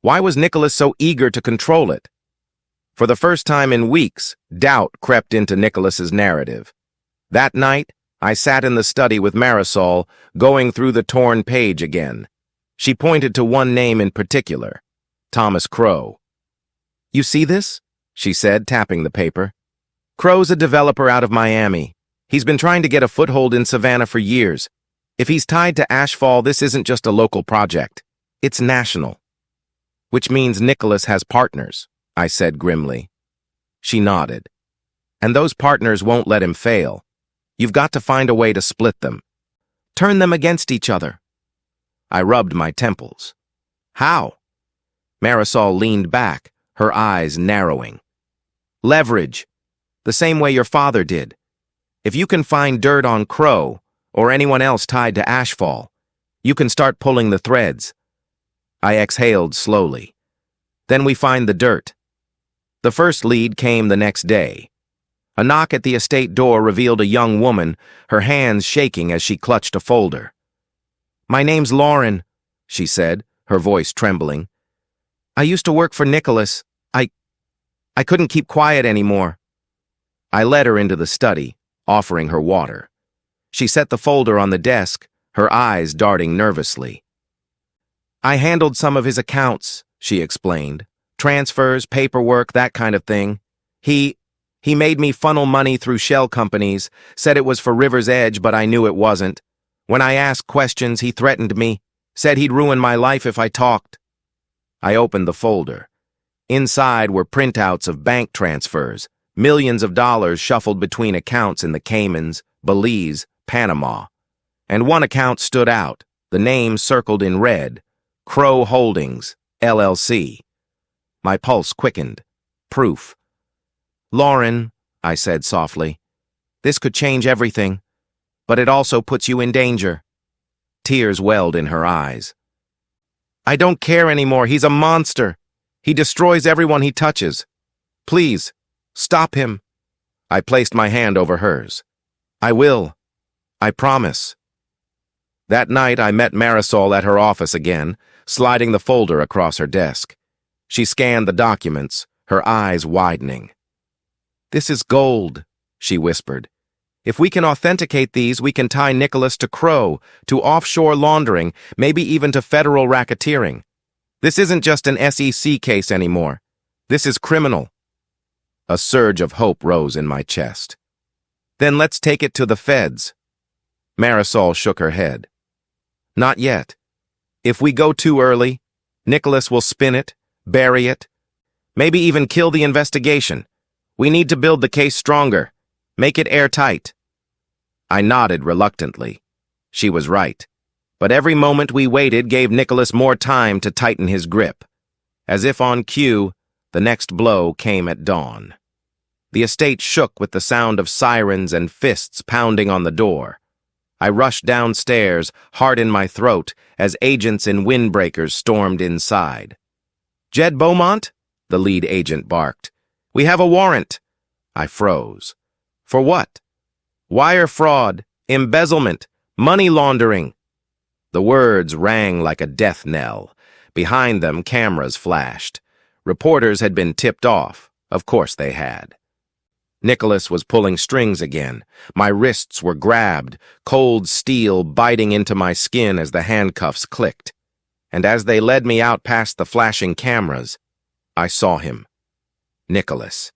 Why was Nicholas so eager to control it? For the first time in weeks, doubt crept into Nicholas's narrative. That night, I sat in the study with Marisol, going through the torn page again. She pointed to one name in particular, Thomas Crow. "You see this?" she said, tapping the paper. "Crow's a developer out of Miami. He's been trying to get a foothold in Savannah for years. If he's tied to Ashfall, this isn't just a local project. It's national." "Which means Nicholas has partners," I said grimly. She nodded. "And those partners won't let him fail. You've got to find a way to split them. Turn them against each other." I rubbed my temples. "How?" Marisol leaned back, her eyes narrowing. "Leverage. The same way your father did. If you can find dirt on Crow, or anyone else tied to Ashfall, you can start pulling the threads." I exhaled slowly. "Then we find the dirt." The first lead came the next day. A knock at the estate door revealed a young woman, her hands shaking as she clutched a folder. "My name's Lauren," she said, her voice trembling. "I used to work for Nicholas. I couldn't keep quiet anymore." I led her into the study, offering her water. She set the folder on the desk, her eyes darting nervously. "I handled some of his accounts," she explained. "Transfers, paperwork, that kind of thing. He made me funnel money through shell companies, said it was for River's Edge, but I knew it wasn't. When I asked questions, he threatened me, said he'd ruin my life if I talked." I opened the folder. Inside were printouts of bank transfers, millions of dollars shuffled between accounts in the Caymans, Belize, Panama. And one account stood out, the name circled in red, Crow Holdings, LLC. My pulse quickened. Proof. "Lauren," I said softly, "this could change everything, but it also puts you in danger." Tears welled in her eyes. "I don't care anymore. He's a monster. He destroys everyone he touches. Please, stop him." I placed my hand over hers. "I will. I promise." That night I met Marisol at her office again, sliding the folder across her desk. She scanned the documents, her eyes widening. "This is gold," she whispered. "If we can authenticate these, we can tie Nicholas to Crow, to offshore laundering, maybe even to federal racketeering. This isn't just an SEC case anymore. This is criminal." A surge of hope rose in my chest. "Then let's take it to the feds." Marisol shook her head. "Not yet. If we go too early, Nicholas will spin it, bury it, maybe even kill the investigation. We need to build the case stronger, make it airtight." I nodded reluctantly. She was right. But every moment we waited gave Nicholas more time to tighten his grip. As if on cue, the next blow came at dawn. The estate shook with the sound of sirens and fists pounding on the door. I rushed downstairs, heart in my throat, as agents in windbreakers stormed inside. "Jed Beaumont?" the lead agent barked. "We have a warrant." I froze. "For what?" "Wire fraud, embezzlement, money laundering." The words rang like a death knell. Behind them, cameras flashed. Reporters had been tipped off. Of course they had. Nicholas was pulling strings again. My wrists were grabbed, cold steel biting into my skin as the handcuffs clicked. And as they led me out past the flashing cameras, I saw him. Nicholas.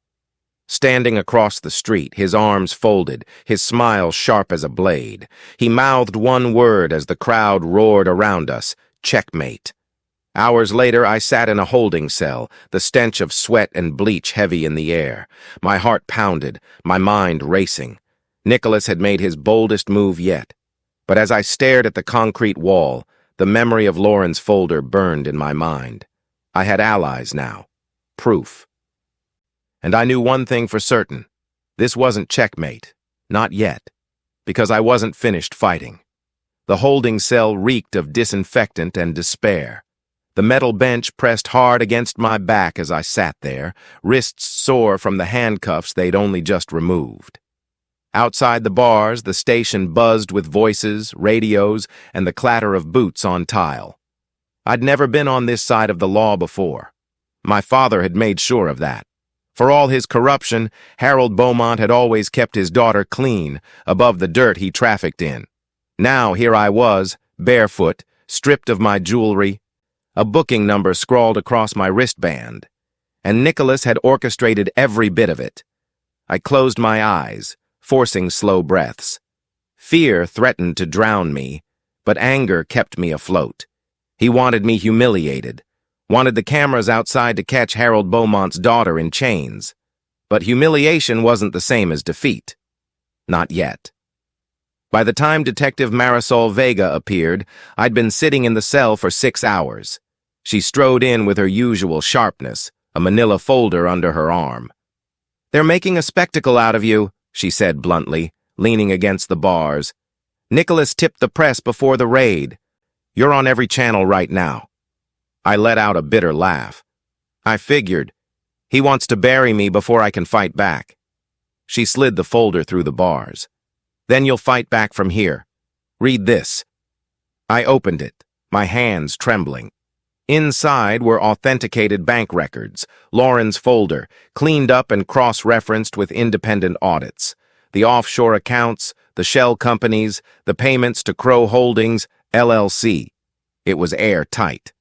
Standing across the street, his arms folded, his smile sharp as a blade. He mouthed one word as the crowd roared around us, "Checkmate." Hours later, I sat in a holding cell, the stench of sweat and bleach heavy in the air. My heart pounded, my mind racing. Nicholas had made his boldest move yet. But as I stared at the concrete wall, the memory of Lauren's folder burned in my mind. I had allies now. Proof. And I knew one thing for certain. This wasn't checkmate. Not yet. Because I wasn't finished fighting. The holding cell reeked of disinfectant and despair. The metal bench pressed hard against my back as I sat there, wrists sore from the handcuffs they'd only just removed. Outside the bars, the station buzzed with voices, radios, and the clatter of boots on tile. I'd never been on this side of the law before. My father had made sure of that. For all his corruption, Harold Beaumont had always kept his daughter clean, above the dirt he trafficked in. Now here I was, barefoot, stripped of my jewelry, a booking number scrawled across my wristband, and Nicholas had orchestrated every bit of it. I closed my eyes, forcing slow breaths. Fear threatened to drown me, but anger kept me afloat. He wanted me humiliated, wanted the cameras outside to catch Harold Beaumont's daughter in chains. But humiliation wasn't the same as defeat. Not yet. By the time Detective Marisol Vega appeared, I'd been sitting in the cell for 6 hours. She strode in with her usual sharpness, a manila folder under her arm. "They're making a spectacle out of you," she said bluntly, leaning against the bars. "Nicholas tipped the press before the raid. You're on every channel right now." I let out a bitter laugh. I figured, he wants to bury me before I can fight back. She slid the folder through the bars. "Then you'll fight back from here. Read this." I opened it, my hands trembling. Inside were authenticated bank records, Lauren's folder, cleaned up and cross-referenced with independent audits. The offshore accounts, the shell companies, the payments to Crow Holdings, LLC. It was airtight.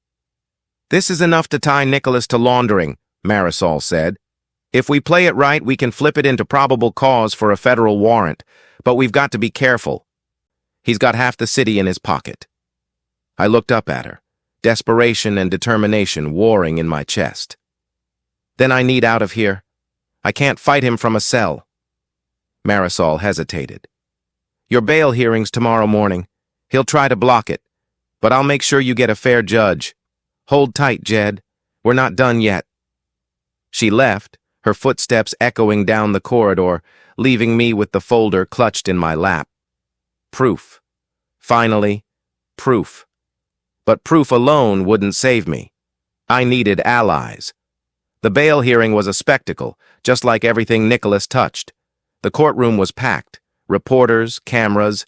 "This is enough to tie Nicholas to laundering," Marisol said. "If we play it right, we can flip it into probable cause for a federal warrant, but we've got to be careful. He's got half the city in his pocket." I looked up at her, desperation and determination warring in my chest. "Then I need out of here. I can't fight him from a cell." Marisol hesitated. "Your bail hearing's tomorrow morning. He'll try to block it, but I'll make sure you get a fair judge. Hold tight, Jed. We're not done yet." She left, her footsteps echoing down the corridor, leaving me with the folder clutched in my lap. Proof. Finally, proof. But proof alone wouldn't save me. I needed allies. The bail hearing was a spectacle, just like everything Nicholas touched. The courtroom was packed. Reporters, cameras,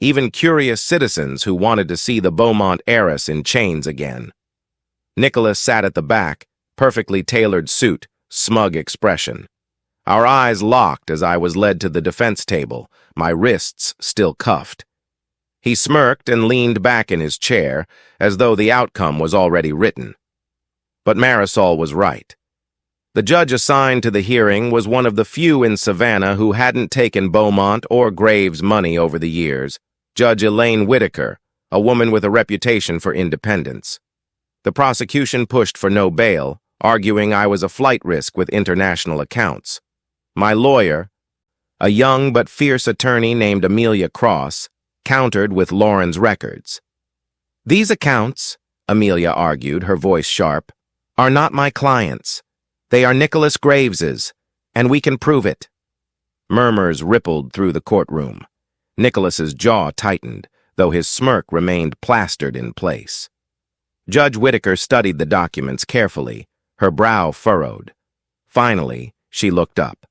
even curious citizens who wanted to see the Beaumont heiress in chains again. Nicholas sat at the back, perfectly tailored suit, smug expression. Our eyes locked as I was led to the defense table, my wrists still cuffed. He smirked and leaned back in his chair, as though the outcome was already written. But Marisol was right. The judge assigned to the hearing was one of the few in Savannah who hadn't taken Beaumont or Graves' money over the years, Judge Elaine Whitaker, a woman with a reputation for independence. The prosecution pushed for no bail, arguing I was a flight risk with international accounts. My lawyer, a young but fierce attorney named Amelia Cross, countered with Lauren's records. "These accounts," Amelia argued, her voice sharp, "are not my clients. They are Nicholas Graves's, and we can prove it." Murmurs rippled through the courtroom. Nicholas's jaw tightened, though his smirk remained plastered in place. Judge Whitaker studied the documents carefully, her brow furrowed. Finally, she looked up.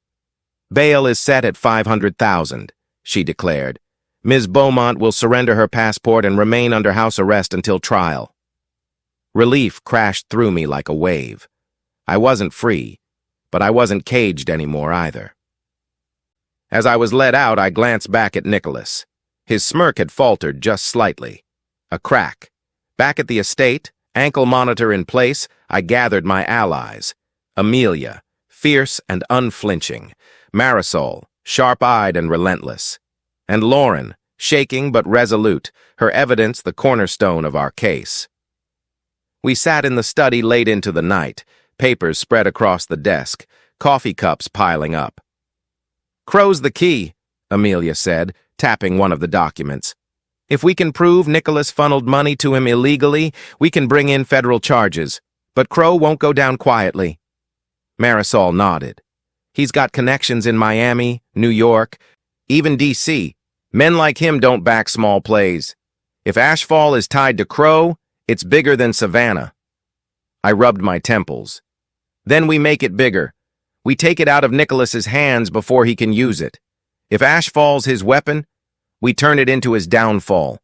"Bail is set at $500,000, she declared. "Ms. Beaumont will surrender her passport and remain under house arrest until trial." Relief crashed through me like a wave. I wasn't free, but I wasn't caged anymore either. As I was led out, I glanced back at Nicholas. His smirk had faltered just slightly. A crack. Back at the estate, ankle monitor in place, I gathered my allies. Amelia, fierce and unflinching. Marisol, sharp-eyed and relentless. And Lauren, shaking but resolute, her evidence the cornerstone of our case. We sat in the study late into the night, papers spread across the desk, coffee cups piling up. "Crow's the key," Amelia said, tapping one of the documents. "If we can prove Nicholas funneled money to him illegally, we can bring in federal charges. But Crow won't go down quietly." Marisol nodded. "He's got connections in Miami, New York, even D.C. Men like him don't back small plays. If Ashfall is tied to Crow, it's bigger than Savannah." I rubbed my temples. "Then we make it bigger. We take it out of Nicholas's hands before he can use it. If Ashfall's his weapon, we turn it into his downfall."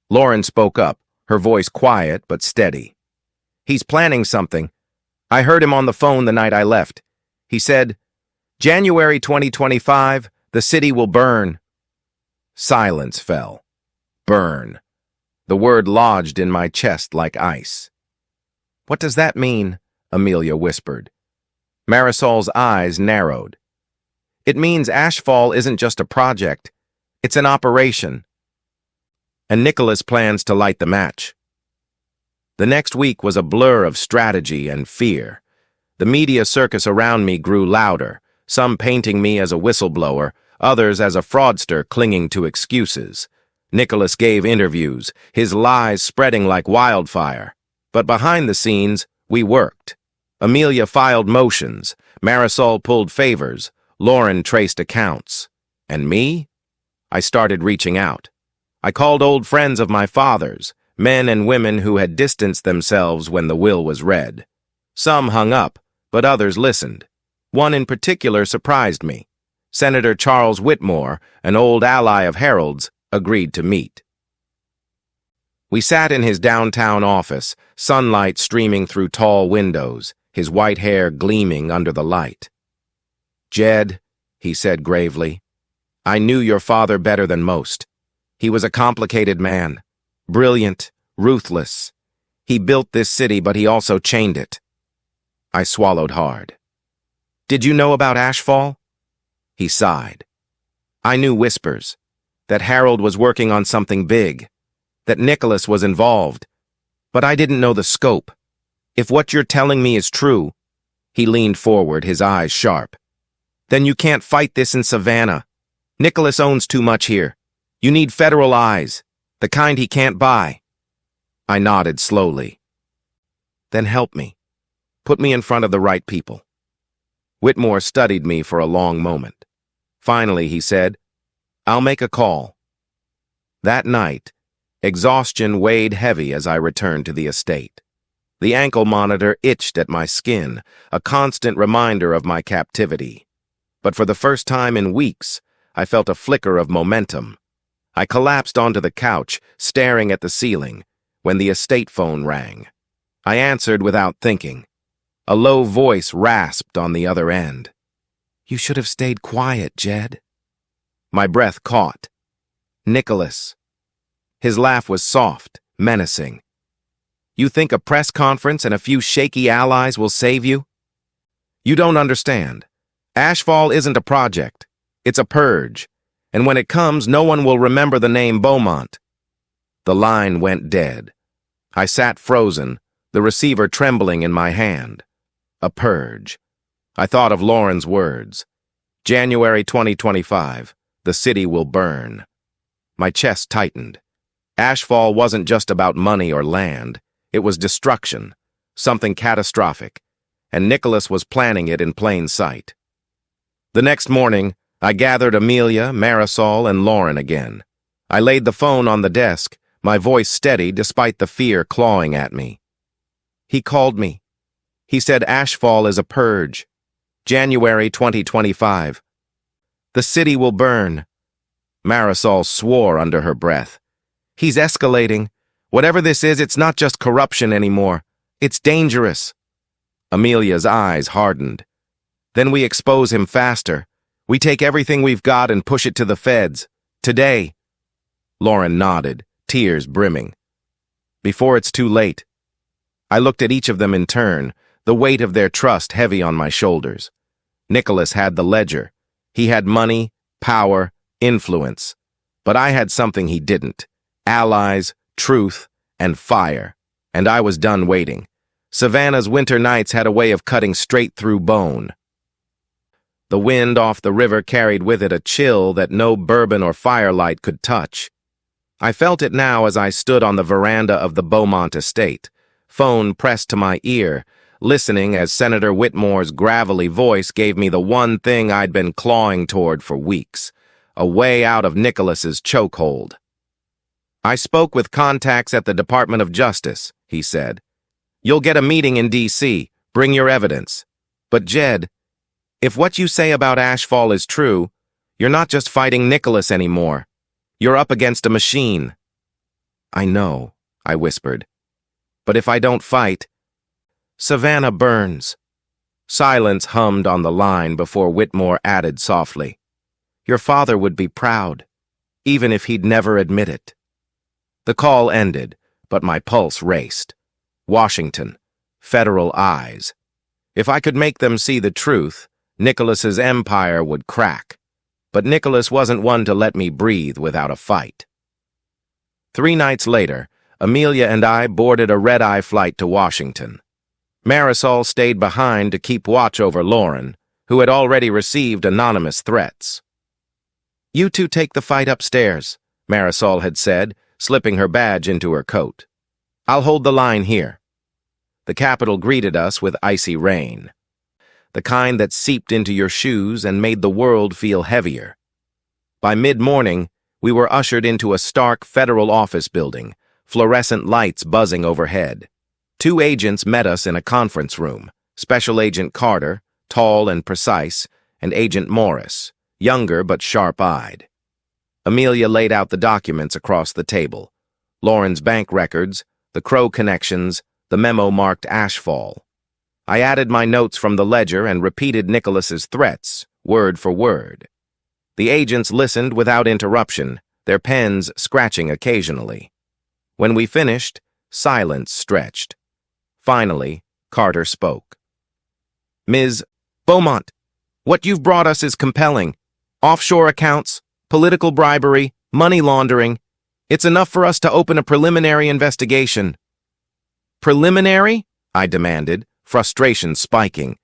Lauren spoke up, her voice quiet but steady. "He's planning something. I heard him on the phone the night I left. He said, 'January 2025, the city will burn.'" Silence fell. Burn. The word lodged in my chest like ice. "What does that mean?" Amelia whispered. Marisol's eyes narrowed. "It means Ashfall isn't just a project. It's an operation. And Nicholas plans to light the match." The next week was a blur of strategy and fear. The media circus around me grew louder, some painting me as a whistleblower, others as a fraudster clinging to excuses. Nicholas gave interviews, his lies spreading like wildfire. But behind the scenes, we worked. Amelia filed motions, Marisol pulled favors, Lauren traced accounts. And me? I started reaching out. I called old friends of my father's, men and women who had distanced themselves when the will was read. Some hung up, but others listened. One in particular surprised me. Senator Charles Whitmore, an old ally of Harold's, agreed to meet. We sat in his downtown office, sunlight streaming through tall windows, his white hair gleaming under the light. "Jed," he said gravely, "I knew your father better than most. He was a complicated man, brilliant, ruthless. He built this city, but he also chained it." I swallowed hard. "Did you know about Ashfall?" He sighed. "I knew whispers, that Harold was working on something big, that Nicholas was involved, but I didn't know the scope. If what you're telling me is true," he leaned forward, his eyes sharp, "then you can't fight this in Savannah. Nicholas owns too much here. You need federal eyes, the kind he can't buy." I nodded slowly. "Then help me. Put me in front of the right people." Whitmore studied me for a long moment. Finally, he said, "I'll make a call." That night, exhaustion weighed heavy as I returned to the estate. The ankle monitor itched at my skin, a constant reminder of my captivity. But for the first time in weeks, I felt a flicker of momentum. I collapsed onto the couch, staring at the ceiling, when the estate phone rang. I answered without thinking. A low voice rasped on the other end. "You should have stayed quiet, Jed." My breath caught. Nicholas. His laugh was soft, menacing. "You think a press conference and a few shaky allies will save you? You don't understand. Ashfall isn't a project. It's a purge. And when it comes, no one will remember the name Beaumont." The line went dead. I sat frozen, the receiver trembling in my hand. A purge. I thought of Lauren's words. January 2025. The city will burn. My chest tightened. Ashfall wasn't just about money or land. It was destruction, something catastrophic, and Nicholas was planning it in plain sight. The next morning, I gathered Amelia, Marisol, and Lauren again. I laid the phone on the desk, my voice steady despite the fear clawing at me. He called me. He said Ashfall is a purge. January 2025. The city will burn. Marisol swore under her breath. He's escalating. Whatever this is, it's not just corruption anymore. It's dangerous. Amelia's eyes hardened. Then we expose him faster. We take everything we've got and push it to the feds. Today. Lauren nodded, tears brimming. Before it's too late. I looked at each of them in turn, the weight of their trust heavy on my shoulders. Nicholas had the ledger. He had money, power, influence. But I had something he didn't. Allies, truth, and fire. And I was done waiting. Savannah's winter nights had a way of cutting straight through bone. The wind off the river carried with it a chill that no bourbon or firelight could touch. I felt it now as I stood on the veranda of the Beaumont estate, phone pressed to my ear, listening as Senator Whitmore's gravelly voice gave me the one thing I'd been clawing toward for weeks, a way out of Nicholas's chokehold. "I spoke with contacts at the Department of Justice," he said. "You'll get a meeting in D.C. Bring your evidence. But Jed, if what you say about Ashfall is true, you're not just fighting Nicholas anymore. You're up against a machine." "I know," I whispered. "But if I don't fight, Savannah burns." Silence hummed on the line before Whitmore added softly, "Your father would be proud, even if he'd never admit it." The call ended, but my pulse raced. Washington. Federal eyes. If I could make them see the truth, Nicholas's empire would crack. But Nicholas wasn't one to let me breathe without a fight. 3 nights later, Amelia and I boarded a red-eye flight to Washington. Marisol stayed behind to keep watch over Lauren, who had already received anonymous threats. "You two take the fight upstairs," Marisol had said, slipping her badge into her coat. "I'll hold the line here." The Capitol greeted us with icy rain, the kind that seeped into your shoes and made the world feel heavier. By mid-morning, we were ushered into a stark federal office building, fluorescent lights buzzing overhead. 2 agents met us in a conference room, Special Agent Carter, tall and precise, and Agent Morris, younger but sharp-eyed. Amelia laid out the documents across the table: Lauren's bank records, the Crow connections, the memo marked Ashfall. I added my notes from the ledger and repeated Nicholas's threats, word for word. The agents listened without interruption, their pens scratching occasionally. When we finished, silence stretched. Finally, Carter spoke. "Ms. Beaumont, what you've brought us is compelling. Offshore accounts, political bribery, money laundering. It's enough for us to open a preliminary investigation." "Preliminary?" I demanded, frustration spiking.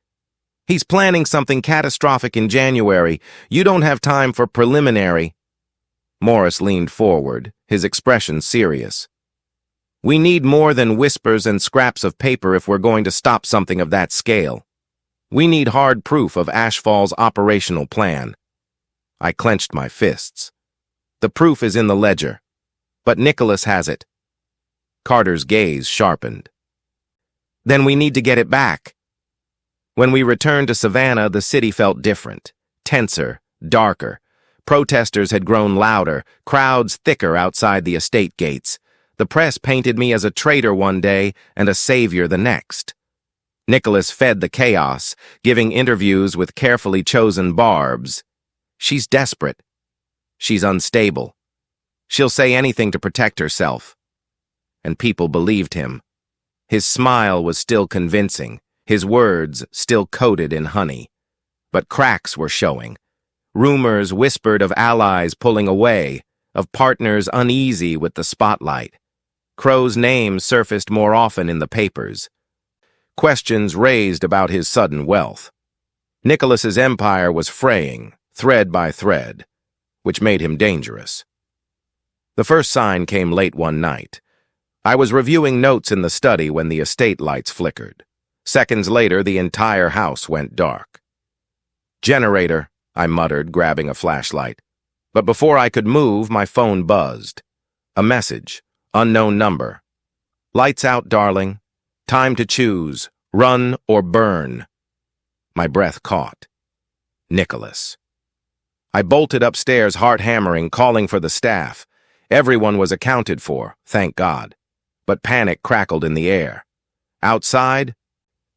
"He's planning something catastrophic in January. You don't have time for preliminary." Morris leaned forward, his expression serious. "We need more than whispers and scraps of paper if we're going to stop something of that scale. We need hard proof of Ashfall's operational plan." I clenched my fists. "The proof is in the ledger. But Nicholas has it." Carter's gaze sharpened. "Then we need to get it back." When we returned to Savannah, the city felt different, tenser, darker. Protesters had grown louder, crowds thicker outside the estate gates. The press painted me as a traitor one day and a savior the next. Nicholas fed the chaos, giving interviews with carefully chosen barbs. "She's desperate. She's unstable. She'll say anything to protect herself." And people believed him. His smile was still convincing, his words still coated in honey. But cracks were showing. Rumors whispered of allies pulling away, of partners uneasy with the spotlight. Crow's name surfaced more often in the papers. Questions raised about his sudden wealth. Nicholas's empire was fraying, thread by thread, which made him dangerous. The first sign came late one night. I was reviewing notes in the study when the estate lights flickered. Seconds later, the entire house went dark. "Generator," I muttered, grabbing a flashlight. But before I could move, my phone buzzed. A message, unknown number. "Lights out, darling. Time to choose, run or burn." My breath caught. Nicholas. I bolted upstairs, heart hammering, calling for the staff. Everyone was accounted for, thank God. But panic crackled in the air. Outside,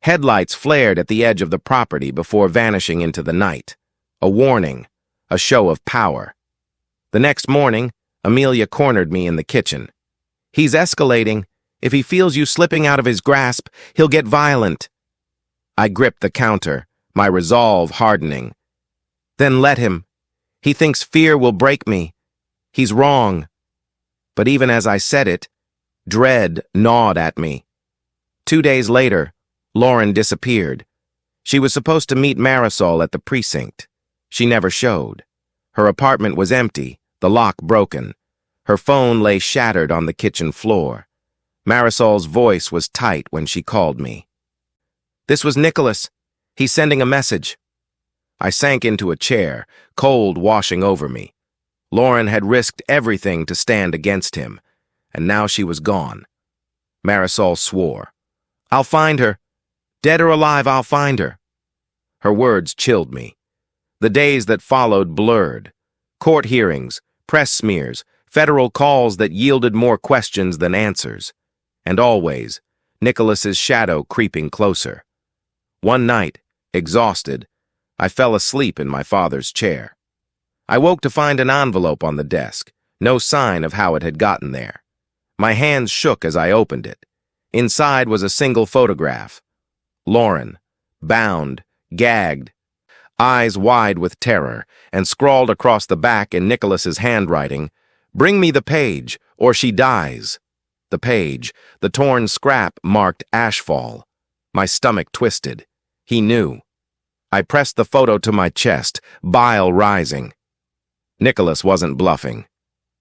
headlights flared at the edge of the property before vanishing into the night. A warning, a show of power. The next morning, Amelia cornered me in the kitchen. "He's escalating. If he feels you slipping out of his grasp, he'll get violent." I gripped the counter, my resolve hardening. "Then let him. He thinks fear will break me. He's wrong." But even as I said it, dread gnawed at me. 2 days later, Lauren disappeared. She was supposed to meet Marisol at the precinct. She never showed. Her apartment was empty, the lock broken. Her phone lay shattered on the kitchen floor. Marisol's voice was tight when she called me. "This was Nicholas. He's sending a message." I sank into a chair, cold washing over me. Lauren had risked everything to stand against him, and now she was gone. Marisol swore. "I'll find her. Dead or alive, I'll find her." Her words chilled me. The days that followed blurred. Court hearings, press smears, federal calls that yielded more questions than answers. And always, Nicholas's shadow creeping closer. One night, exhausted, I fell asleep in my father's chair. I woke to find an envelope on the desk, no sign of how it had gotten there. My hands shook as I opened it. Inside was a single photograph. Lauren, bound, gagged, eyes wide with terror, and scrawled across the back in Nicholas's handwriting, "Bring me the page, or she dies." The page, the torn scrap marked Ashfall. My stomach twisted. He knew. I pressed the photo to my chest, bile rising. Nicholas wasn't bluffing.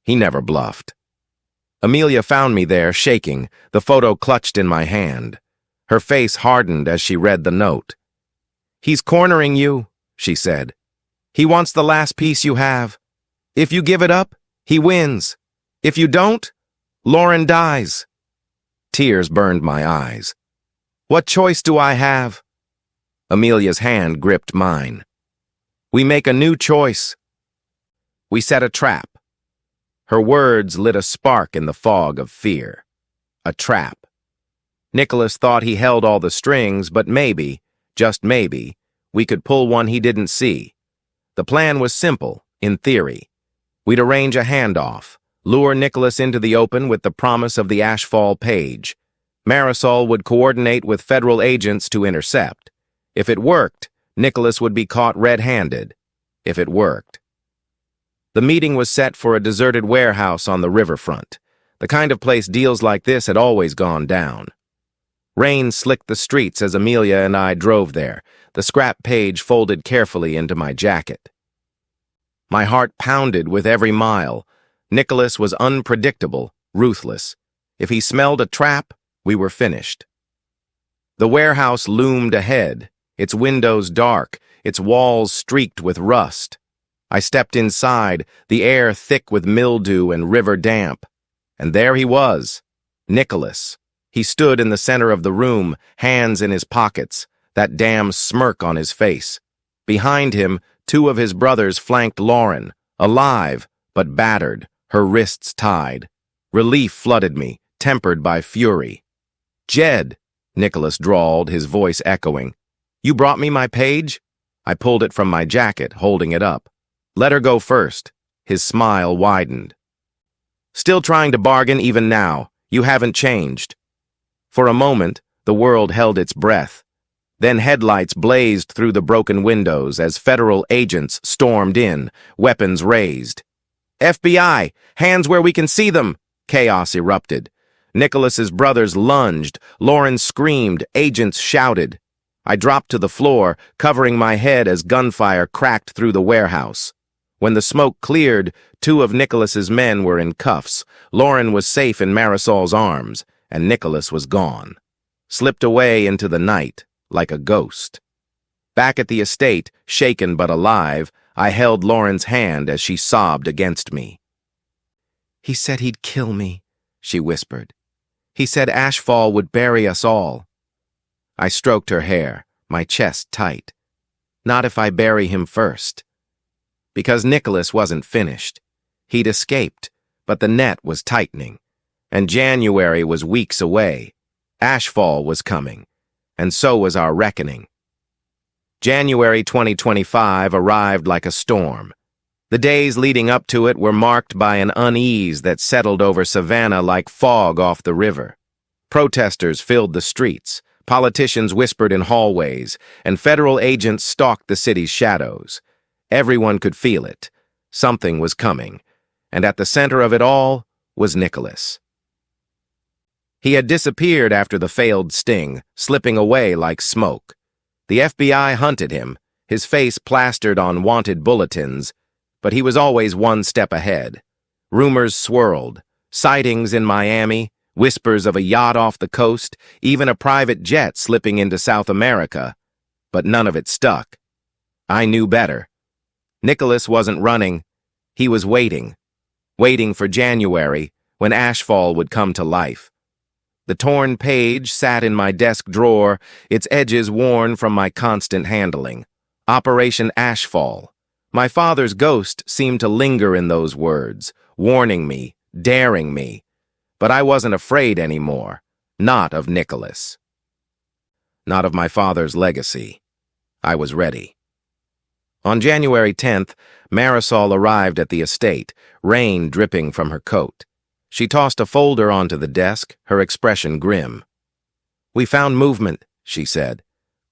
He never bluffed. Amelia found me there, shaking, the photo clutched in my hand. Her face hardened as she read the note. "He's cornering you," she said. "He wants the last piece you have. If you give it up, he wins. If you don't, Lauren dies." Tears burned my eyes. "What choice do I have?" Amelia's hand gripped mine. "We make a new choice. We set a trap." Her words lit a spark in the fog of fear. A trap. Nicholas thought he held all the strings, but maybe, just maybe, we could pull one he didn't see. The plan was simple, in theory. We'd arrange a handoff, lure Nicholas into the open with the promise of the Ashfall page. Marisol would coordinate with federal agents to intercept. If it worked, Nicholas would be caught red-handed. If it worked. The meeting was set for a deserted warehouse on the riverfront, the kind of place deals like this had always gone down. Rain slicked the streets as Amelia and I drove there, the scrap page folded carefully into my jacket. My heart pounded with every mile. Nicholas was unpredictable, ruthless. If he smelled a trap, we were finished. The warehouse loomed ahead, its windows dark, its walls streaked with rust. I stepped inside, the air thick with mildew and river damp. And there he was, Nicholas. He stood in the center of the room, hands in his pockets, that damn smirk on his face. Behind him, two of his brothers flanked Lauren, alive, but battered, her wrists tied. Relief flooded me, tempered by fury. "Jed," Nicholas drawled, his voice echoing. "You brought me my page?" I pulled it from my jacket, holding it up. "Let her go first." His smile widened. "Still trying to bargain even now. You haven't changed." For a moment, the world held its breath. Then headlights blazed through the broken windows as federal agents stormed in, weapons raised. "FBI! Hands where we can see them!" Chaos erupted. Nicholas's brothers lunged, Lauren screamed, agents shouted. I dropped to the floor, covering my head as gunfire cracked through the warehouse. When the smoke cleared, two of Nicholas's men were in cuffs. Lauren was safe in Marisol's arms, and Nicholas was gone. Slipped away into the night, like a ghost. Back at the estate, shaken but alive, I held Lauren's hand as she sobbed against me. "He said he'd kill me," she whispered. "He said Ashfall would bury us all." I stroked her hair, my chest tight. "Not if I bury him first." Because Nicholas wasn't finished. He'd escaped, but the net was tightening. And January was weeks away. Ashfall was coming, and so was our reckoning. January 2025 arrived like a storm. The days leading up to it were marked by an unease that settled over Savannah like fog off the river. Protesters filled the streets, politicians whispered in hallways, and federal agents stalked the city's shadows. Everyone could feel it. Something was coming, and at the center of it all was Nicholas. He had disappeared after the failed sting, slipping away like smoke. The FBI hunted him, his face plastered on wanted bulletins, but he was always one step ahead. Rumors swirled, sightings in Miami, whispers of a yacht off the coast, even a private jet slipping into South America, but none of it stuck. I knew better. Nicholas wasn't running. He was waiting for January, when Ashfall would come to life. The torn page sat in my desk drawer, its edges worn from my constant handling. Operation Ashfall. My father's ghost seemed to linger in those words, warning me, daring me. But I wasn't afraid anymore. Not of Nicholas. Not of my father's legacy. I was ready. On January 10th, Marisol arrived at the estate, rain dripping from her coat. She tossed a folder onto the desk, her expression grim. "We found movement," she said.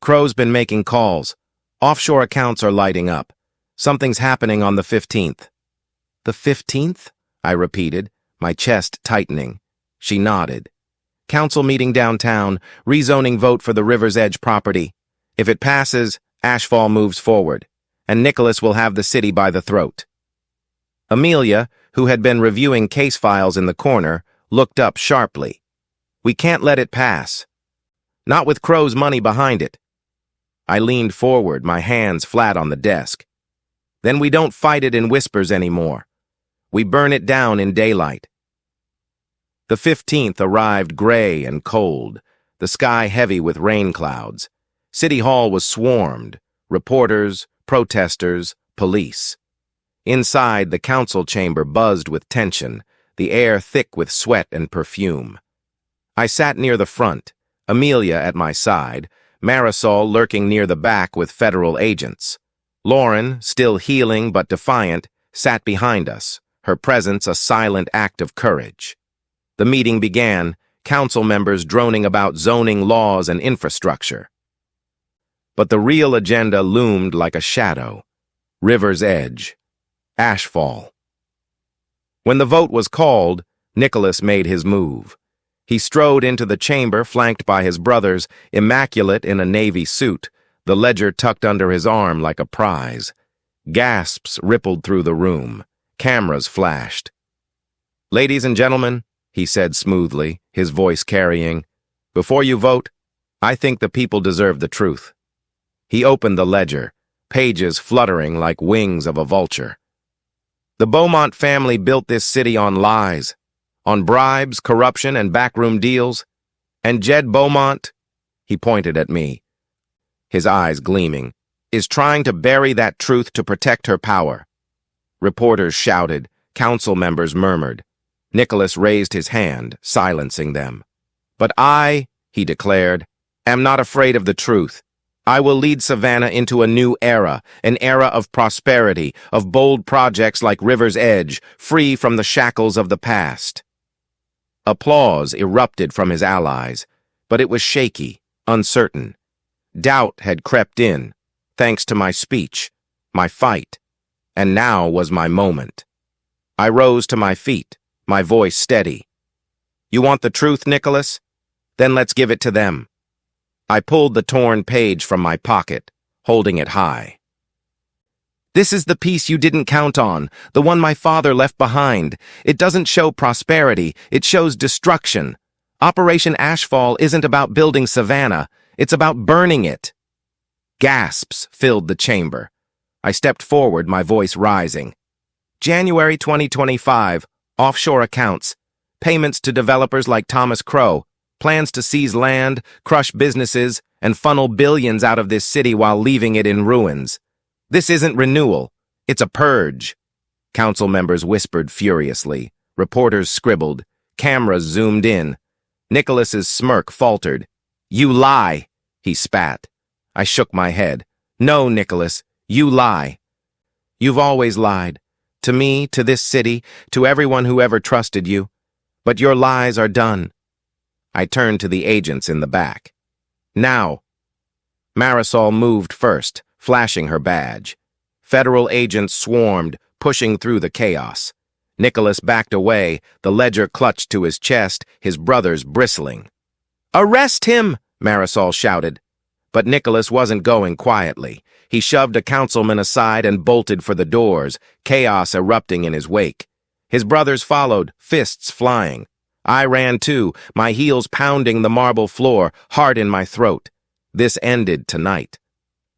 "Crow's been making calls. Offshore accounts are lighting up. Something's happening on the 15th. "The 15th?" I repeated, my chest tightening. She nodded. "Council meeting downtown, rezoning vote for the River's Edge property. If it passes, Ashfall moves forward, and Nicholas will have the city by the throat." Amelia, who had been reviewing case files in the corner, looked up sharply. "We can't let it pass. Not with Crow's money behind it." I leaned forward, my hands flat on the desk. "Then we don't fight it in whispers anymore. We burn it down in daylight." The 15th arrived gray and cold, the sky heavy with rain clouds. City Hall was swarmed, reporters, protesters, police. Inside, the council chamber buzzed with tension, the air thick with sweat and perfume. I sat near the front, Amelia at my side, Marisol lurking near the back with federal agents. Lauren, still healing but defiant, sat behind us, her presence a silent act of courage. The meeting began, council members droning about zoning laws and infrastructure. But the real agenda loomed like a shadow. River's Edge. Ashfall. When the vote was called, Nicholas made his move. He strode into the chamber flanked by his brothers, immaculate in a navy suit, the ledger tucked under his arm like a prize. Gasps rippled through the room. Cameras flashed. "Ladies and gentlemen," he said smoothly, his voice carrying, "before you vote, I think the people deserve the truth." He opened the ledger, pages fluttering like wings of a vulture. "The Beaumont family built this city on lies, on bribes, corruption, and backroom deals. And Jed Beaumont," he pointed at me, his eyes gleaming, "is trying to bury that truth to protect her power." Reporters shouted, council members murmured. Nicholas raised his hand, silencing them. "But I," he declared, "am not afraid of the truth. I will lead Savannah into a new era, an era of prosperity, of bold projects like River's Edge, free from the shackles of the past." Applause erupted from his allies, but it was shaky, uncertain. Doubt had crept in, thanks to my speech, my fight, and now was my moment. I rose to my feet, my voice steady. "You want the truth, Nicholas? Then let's give it to them." I pulled the torn page from my pocket, holding it high. "This is the piece you didn't count on, the one my father left behind. It doesn't show prosperity, it shows destruction. Operation Ashfall isn't about building Savannah, it's about burning it." Gasps filled the chamber. I stepped forward, my voice rising. "January 2025, offshore accounts, payments to developers like Thomas Crow, plans to seize land, crush businesses, and funnel billions out of this city while leaving it in ruins. This isn't renewal, it's a purge." Council members whispered furiously. Reporters scribbled. Cameras zoomed in. Nicholas's smirk faltered. "You lie," he spat. I shook my head. "No, Nicholas, you lie. You've always lied. To me, to this city, to everyone who ever trusted you. But your lies are done." I turned to the agents in the back. "Now." Marisol moved first, flashing her badge. Federal agents swarmed, pushing through the chaos. Nicholas backed away, the ledger clutched to his chest, his brothers bristling. "Arrest him!" Marisol shouted. But Nicholas wasn't going quietly. He shoved a councilman aside and bolted for the doors, chaos erupting in his wake. His brothers followed, fists flying. I ran too, my heels pounding the marble floor, heart in my throat. This ended tonight.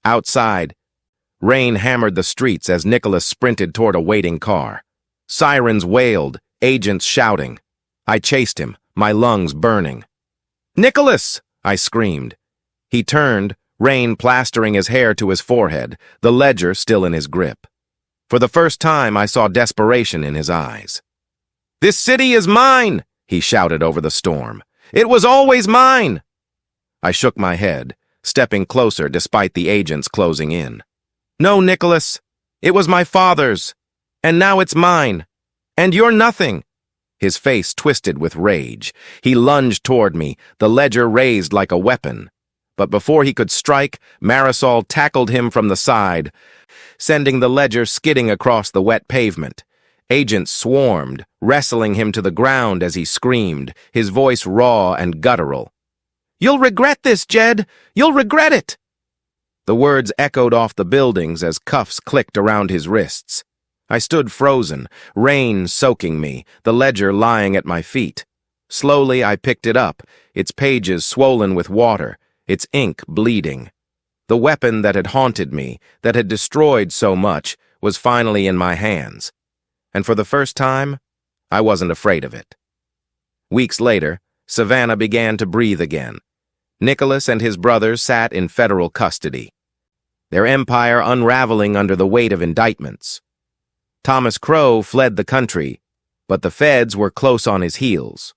Outside, rain hammered the streets as Nicholas sprinted toward a waiting car. Sirens wailed, agents shouting. I chased him, my lungs burning. "Nicholas!" I screamed. He turned, rain plastering his hair to his forehead, the ledger still in his grip. For the first time, I saw desperation in his eyes. "This city is mine!" he shouted over the storm. "It was always mine!" I shook my head, stepping closer despite the agents closing in. "No, Nicholas, it was my father's, and now it's mine, and you're nothing." His face twisted with rage. He lunged toward me, the ledger raised like a weapon. But before he could strike, Marisol tackled him from the side, sending the ledger skidding across the wet pavement. Agents swarmed, wrestling him to the ground as he screamed, his voice raw and guttural. "You'll regret this, Jed! You'll regret it!" The words echoed off the buildings as cuffs clicked around his wrists. I stood frozen, rain soaking me, the ledger lying at my feet. Slowly I picked it up, its pages swollen with water, its ink bleeding. The weapon that had haunted me, that had destroyed so much, was finally in my hands. And for the first time, I wasn't afraid of it. Weeks later, Savannah began to breathe again. Nicholas and his brothers sat in federal custody, their empire unraveling under the weight of indictments. Thomas Crow fled the country, but the feds were close on his heels.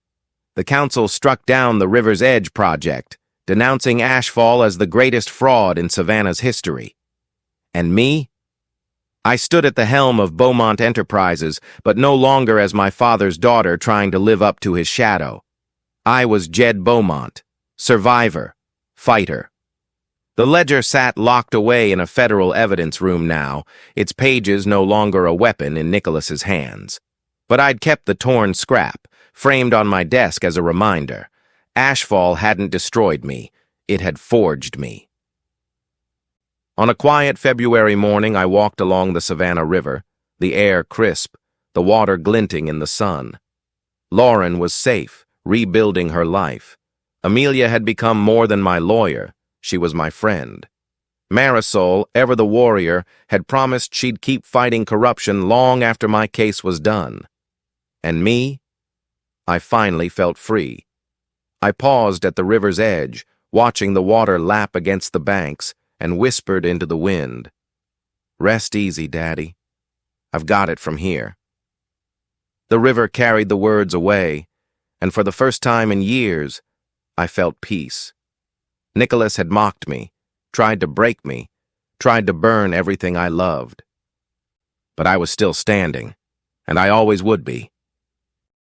The council struck down the River's Edge project, denouncing Ashfall as the greatest fraud in Savannah's history. And me? I stood at the helm of Beaumont Enterprises, but no longer as my father's daughter trying to live up to his shadow. I was Jed Beaumont, survivor, fighter. The ledger sat locked away in a federal evidence room now, its pages no longer a weapon in Nicholas's hands. But I'd kept the torn scrap, framed on my desk as a reminder. Ashfall hadn't destroyed me, it had forged me. On a quiet February morning, I walked along the Savannah River, the air crisp, the water glinting in the sun. Lauren was safe, rebuilding her life. Amelia had become more than my lawyer, she was my friend. Marisol, ever the warrior, had promised she'd keep fighting corruption long after my case was done. And me? I finally felt free. I paused at the river's edge, watching the water lap against the banks, and whispered into the wind, "Rest easy, Daddy. I've got it from here." The river carried the words away, and for the first time in years, I felt peace. Nicholas had mocked me, tried to break me, tried to burn everything I loved. But I was still standing, and I always would be.